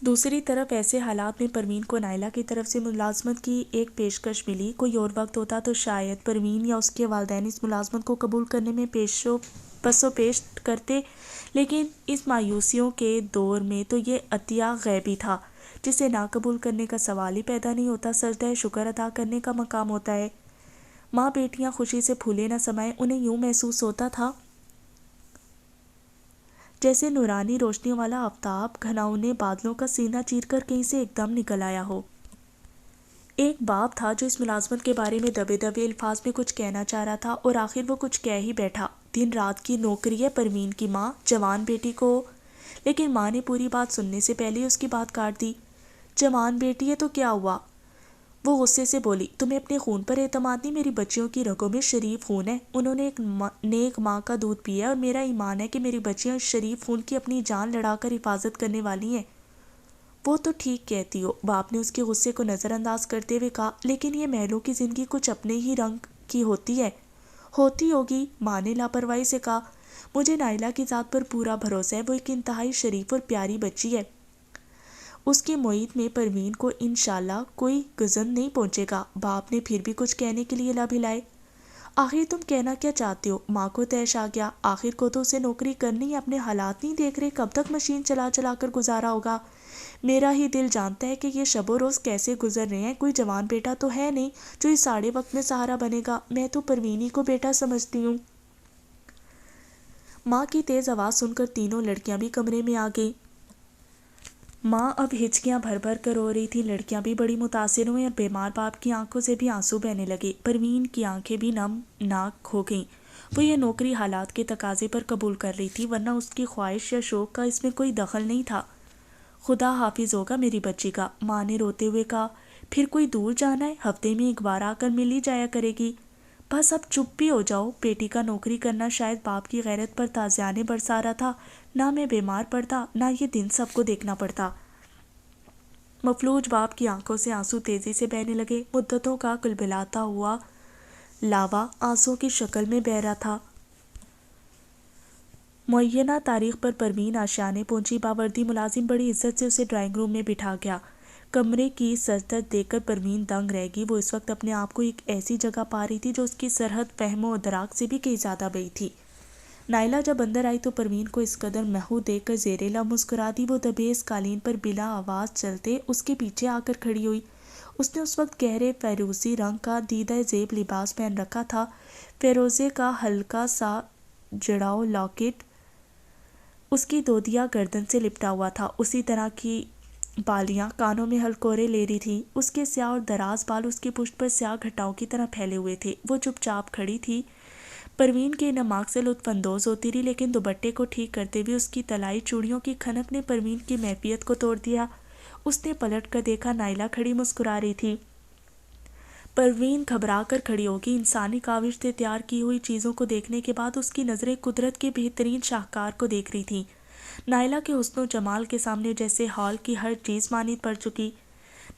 دوسری طرف ایسے حالات میں پروین کو نائلہ کی طرف سے ملازمت کی ایک پیشکش ملی۔ کوئی اور وقت ہوتا تو شاید پروین یا اس کے والدین اس ملازمت کو قبول کرنے میں پس و پیش کرتے، لیکن اس مایوسیوں کے دور میں تو یہ عطیہ غیبی تھا جسے نہ قبول کرنے کا سوال ہی پیدا نہیں ہوتا، سجدہ شکر ادا کرنے کا مقام ہوتا ہے۔ ماں بیٹیاں خوشی سے پھولے نہ سمائیں، انہیں یوں محسوس ہوتا تھا جیسے نورانی روشنیوں والا آفتاب گھناؤنے بادلوں کا سینہ چیر کر کہیں سے ایک دم نکل آیا ہو۔ ایک باپ تھا جو اس ملازمت کے بارے میں دبے دبے الفاظ میں کچھ کہنا چاہ رہا تھا اور آخر وہ کچھ کہہ ہی بیٹھا۔ دن رات کی نوکری ہے پروین کی ماں جوان بیٹی کو، لیکن ماں نے پوری بات سننے سے پہلے ہی اس کی بات کاٹ دی۔ جوان بیٹی ہے تو کیا ہوا؟ وہ غصے سے بولی، تمہیں اپنے خون پر اعتماد نہیں؟ میری بچیوں کی رگوں میں شریف خون ہے، انہوں نے ایک نیک ماں کا دودھ پیا ہے اور میرا ایمان ہے کہ میری بچیاں شریف خون کی اپنی جان لڑا کر حفاظت کرنے والی ہیں۔ وہ تو ٹھیک کہتی ہو، باپ نے اس کے غصے کو نظر انداز کرتے ہوئے کہا، لیکن یہ محلوں کی زندگی کچھ اپنے ہی رنگ کی ہوتی ہے۔ ہوتی ہوگی، ماں نے لاپرواہی سے کہا، مجھے نائلہ کی ذات پر پورا بھروسہ ہے، وہ ایک انتہائی شریف اور پیاری بچی ہے۔ اس کی معیت میں پروین کو انشاءاللہ کوئی گزن نہیں پہنچے گا۔ باپ نے پھر بھی کچھ کہنے کے لیے لب ہلائے۔ آخر تم کہنا کیا چاہتے ہو؟ ماں کو طیش آ گیا، آخر کو تو اسے نوکری کرنی ہے، اپنے حالات نہیں دیکھ رہے، کب تک مشین چلا چلا کر گزارا ہوگا؟ میرا ہی دل جانتا ہے کہ یہ شب و روز کیسے گزر رہے ہیں۔ کوئی جوان بیٹا تو ہے نہیں جو اس ساڑے وقت میں سہارا بنے گا، میں تو پروینی کو بیٹا سمجھتی ہوں۔ ماں کی تیز آواز سن کر تینوں لڑکیاں بھی کمرے میں آ گئیں۔ ماں اب ہچکیاں بھر بھر کر رو رہی تھی، لڑکیاں بھی بڑی متاثر ہوئیں اور بیمار باپ کی آنکھوں سے بھی آنسو بہنے لگے۔ پروین کی آنکھیں بھی نم ناک ہو گئیں۔ وہ یہ نوکری حالات کے تقاضے پر قبول کر رہی تھی، ورنہ اس کی خواہش یا شوق کا اس میں کوئی دخل نہیں تھا۔ خدا حافظ ہوگا میری بچی کا، ماں نے روتے ہوئے کہا۔ پھر کوئی دور جانا ہے؟ ہفتے میں ایک بار آ کر مل ہی جایا کرے گی۔ بس اب چپ بھی ہو جاؤ۔ بیٹی کا نوکری کرنا شاید باپ کی غیرت پر تازیانے برسا رہا تھا، نہ میں بیمار پڑتا نہ یہ دن سب کو دیکھنا پڑتا۔ مفلوج باپ کی آنکھوں سے آنسو تیزی سے بہنے لگے، مدتوں کا کلبلاتا ہوا لاوا آنسوؤں کی شکل میں بہہ رہا تھا۔ معینہ تاریخ پر پروین آشیانے پہنچی۔ باوردی ملازم بڑی عزت سے اسے ڈرائنگ روم میں بٹھا گیا۔ کمرے کی سرحد دیکھ کر پروین دنگ رہ گئی۔ وہ اس وقت اپنے آپ کو ایک ایسی جگہ پا رہی تھی جو اس کی سرحد فہم و ادراک سے بھی کہیں زیادہ بعید تھی۔ نائلہ جب اندر آئی تو پروین کو اس قدر محو دیکھ کر زیر لب مسکرا دی۔ وہ دبیز قالین پر بلا آواز چلتے اس کے پیچھے آ کر کھڑی ہوئی۔ اس نے اس وقت گہرے فیروزی رنگ کا دیدہ زیب لباس پہن رکھا تھا، فیروزے کا ہلکا سا جڑاؤ لاکٹ اس کی دودیا گردن سے لپٹا ہوا تھا، اسی طرح کی بالیاں کانوں میں ہلکورے لے رہی تھیں۔ اس کے سیاہ اور دراز بال اس کی پشت پر سیاہ گھٹاؤں کی طرح پھیلے ہوئے تھے۔ وہ چپ چاپ کھڑی تھی، پروین کے نماک سے لطف اندوز ہوتی رہی، لیکن دوپٹے کو ٹھیک کرتے ہوئے اس کی طلائی چوڑیوں کی کھنک نے پروین کی معیفیت کو توڑ دیا۔ اس نے پلٹ کر دیکھا، نائلہ کھڑی مسکرا رہی تھی۔ پروین گھبرا کر کھڑی ہوگی۔ انسانی کاوش سے تیار کی ہوئی چیزوں کو دیکھنے کے بعد اس کی نظریں قدرت کے بہترین شاہکار کو دیکھ رہی تھیں۔ نائلہ کے حسن و جمال کے سامنے جیسے ہال کی ہر چیز مانید پڑ چکی۔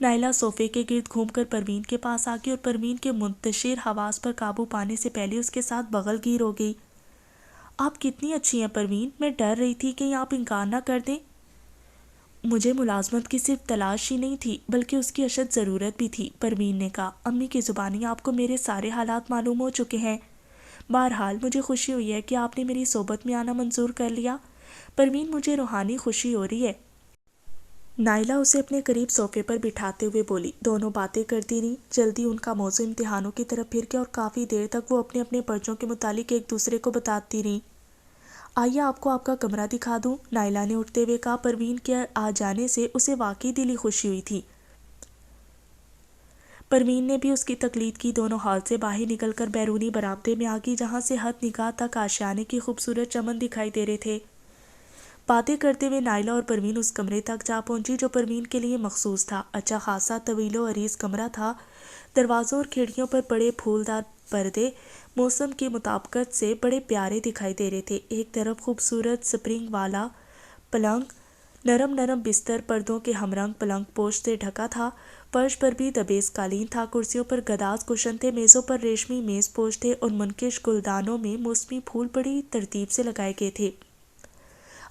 نائلہ صوفے کے گرد گھوم کر پروین کے پاس آ گئی اور پروین کے منتشر حواس پر قابو پانے سے پہلے اس کے ساتھ بغل گیر ہو گئی۔ آپ کتنی اچھی ہیں پروین، میں ڈر رہی تھی کہیں آپ انکار نہ کر دیں۔ مجھے ملازمت کی صرف تلاش ہی نہیں تھی بلکہ اس کی اشد ضرورت بھی تھی، پروین نے کہا۔ امی کی زبانی آپ کو میرے سارے حالات معلوم ہو چکے ہیں۔ بہرحال مجھے خوشی ہوئی ہے کہ آپ نے میری صحبت میں آنا منظور کر لیا۔ پروین، مجھے روحانی خوشی ہو رہی ہے۔ نائلہ اسے اپنے قریب صوفے پر بٹھاتے ہوئے بولی۔ دونوں باتیں کرتی رہیں۔ جلدی ان کا موضوع امتحانوں کی طرف پھر گیا اور کافی دیر تک وہ اپنے اپنے پرچوں کے متعلق ایک دوسرے کو بتاتی رہیں۔ آئیے آپ کو آپ کا کمرہ دکھا دوں، نائلہ نے اٹھتے ہوئے کہا۔ پروین کے آ جانے سے اسے واقعی دلی خوشی ہوئی تھی۔ پروین نے بھی اس کی تقلید کی۔ دونوں ہال سے باہر نکل کر بیرونی برآمدے میں آ گئی، جہاں سے حد نگاہ تک آشیانے کی خوبصورت چمن دکھائی دے رہے تھے۔ باتیں کرتے ہوئے نائلہ اور پروین اس کمرے تک جا پہنچی جو پروین کے لیے مخصوص تھا۔ اچھا خاصا طویل و عریض کمرہ تھا۔ دروازوں اور کھڑکیوں پر بڑے پھولدار پردے موسم کی مطابقت سے بڑے پیارے دکھائی دے رہے تھے۔ ایک طرف خوبصورت سپرنگ والا پلنگ نرم نرم بستر پردوں کے ہم رنگ پلنگ پوش سے ڈھکا تھا، فرش پر بھی دبیز قالین تھا، کرسیوں پر گداز کشن تھے، میزوں پر ریشمی میز پوش تھے اور منقش گلدانوں میں موسمی پھول بڑی ترتیب سے لگائے گئے تھے۔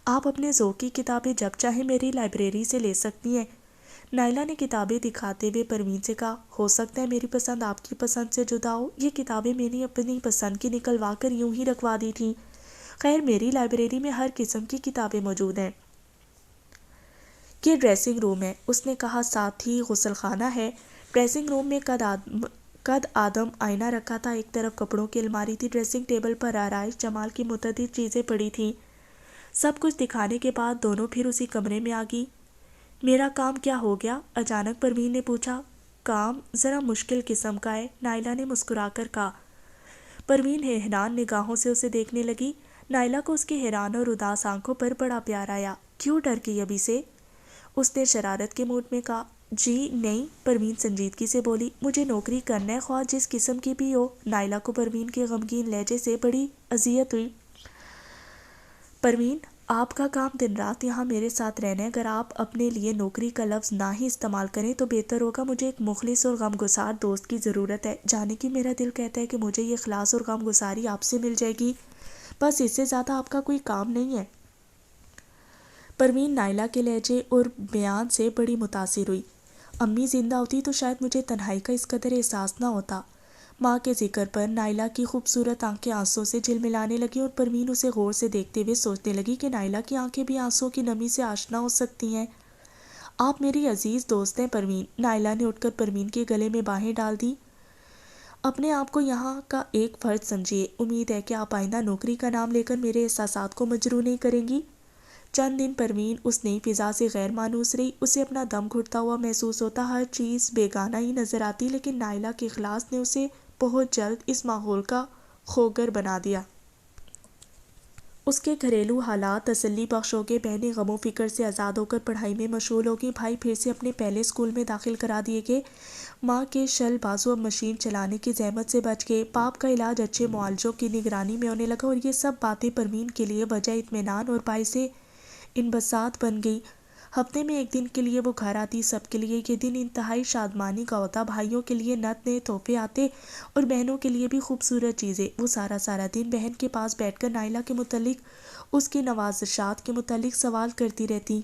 آپ اپنے ذوق کی کتابیں جب چاہیں میری لائبریری سے لے سکتی ہیں، نائلہ نے کتابیں دکھاتے ہوئے پروین سے کہا۔ ہو سکتا ہے میری پسند آپ کی پسند سے جدا ہو، یہ کتابیں میں نے اپنی پسند کی نکلوا کر یوں ہی رکھوا دی تھیں۔ خیر میری لائبریری میں ہر قسم کی کتابیں موجود ہیں۔ یہ ڈریسنگ روم ہے، اس نے کہا، ساتھ ہی غسل خانہ ہے۔ ڈریسنگ روم میں قد آدم آئینہ رکھا تھا، ایک طرف کپڑوں کی الماری تھی، ڈریسنگ ٹیبل پر آرائش جمال کی متعدد چیزیں پڑی تھیں۔ سب کچھ دکھانے کے بعد دونوں پھر اسی کمرے میں آ گئی۔ میرا کام کیا ہو گیا؟ اچانک پروین نے پوچھا۔ کام ذرا مشکل قسم کا ہے، نائلہ نے مسکرا کر کہا۔ پروین حیران نگاہوں سے اسے دیکھنے لگی۔ نائلہ کو اس کی حیران اور اداس آنکھوں پر بڑا پیار آیا۔ کیوں ڈر گئی ابھی سے؟ اس نے شرارت کے موڈ میں کہا۔ جی نہیں، پروین سنجیدگی سے بولی، مجھے نوکری کرنا ہے، خواہ جس قسم کی بھی ہو۔ نائلہ کو پروین کے غمگین لہجے سے بڑی اذیت ہوئی۔ پروین، آپ کا کام دن رات یہاں میرے ساتھ رہنا ہے، اگر آپ اپنے لیے نوکری کا لفظ نہ ہی استعمال کریں تو بہتر ہوگا۔ مجھے ایک مخلص اور غمگسار دوست کی ضرورت ہے، جانے کی میرا دل کہتا ہے کہ مجھے یہ اخلاص اور غمگساری آپ سے مل جائے گی، بس اس سے زیادہ آپ کا کوئی کام نہیں ہے۔ پروین نائلہ کے لہجے اور بیان سے بڑی متاثر ہوئی۔ امی زندہ ہوتی تو شاید مجھے تنہائی کا اس قدر احساس نہ ہوتا۔ ماں کے ذکر پر نائلہ کی خوبصورت آنکھیں آنسوں سے جھلملانے لگیں اور پروین اسے غور سے دیکھتے ہوئے سوچنے لگی کہ نائلہ کی آنکھیں بھی آنسوں کی نمی سے آشنا ہو سکتی ہیں۔ آپ میری عزیز دوست ہیں پروین۔ نائلہ نے اٹھ کر پروین کے گلے میں باہیں ڈال دیں۔ اپنے آپ کو یہاں کا ایک فرد سمجھیے، امید ہے کہ آپ آئندہ نوکری کا نام لے کر میرے احساسات کو مجروح نہیں کریں گی۔ چند دن پروین اس نئی فضا سے غیر مانوس رہی، اسے اپنا دم گھٹتا ہوا محسوس ہوتا، ہر چیز بیگانہ ہی نظر آتی، لیکن نائلہ کے اخلاص نے اسے بہت جلد اس ماحول کا خوگر بنا دیا۔ اس کے گھریلو حالات تسلی بخش ہو گئے، بہنیں غم و فکر سے آزاد ہو کر پڑھائی میں مشغول ہو گئی، بھائی پھر سے اپنے پہلے اسکول میں داخل کرا دیے گئے، ماں کے شل بازو اب مشین چلانے کی زحمت سے بچ گئے، باپ کا علاج اچھے معالجوں کی نگرانی میں ہونے لگا، اور یہ سب باتیں پروین کے لیے وجہ اطمینان اور باعث انبساط بن گئی۔ ہفتے میں ایک دن کے لیے وہ گھر آتی، سب کے لیے یہ دن انتہائی شادمانی کا ہوتا، بھائیوں کے لیے نت نئے تحفے آتے اور بہنوں کے لیے بھی خوبصورت چیزیں۔ وہ سارا دن بہن کے پاس بیٹھ کر نائلہ کے متعلق، اس کی نوازشات کے متعلق سوال کرتی رہتی۔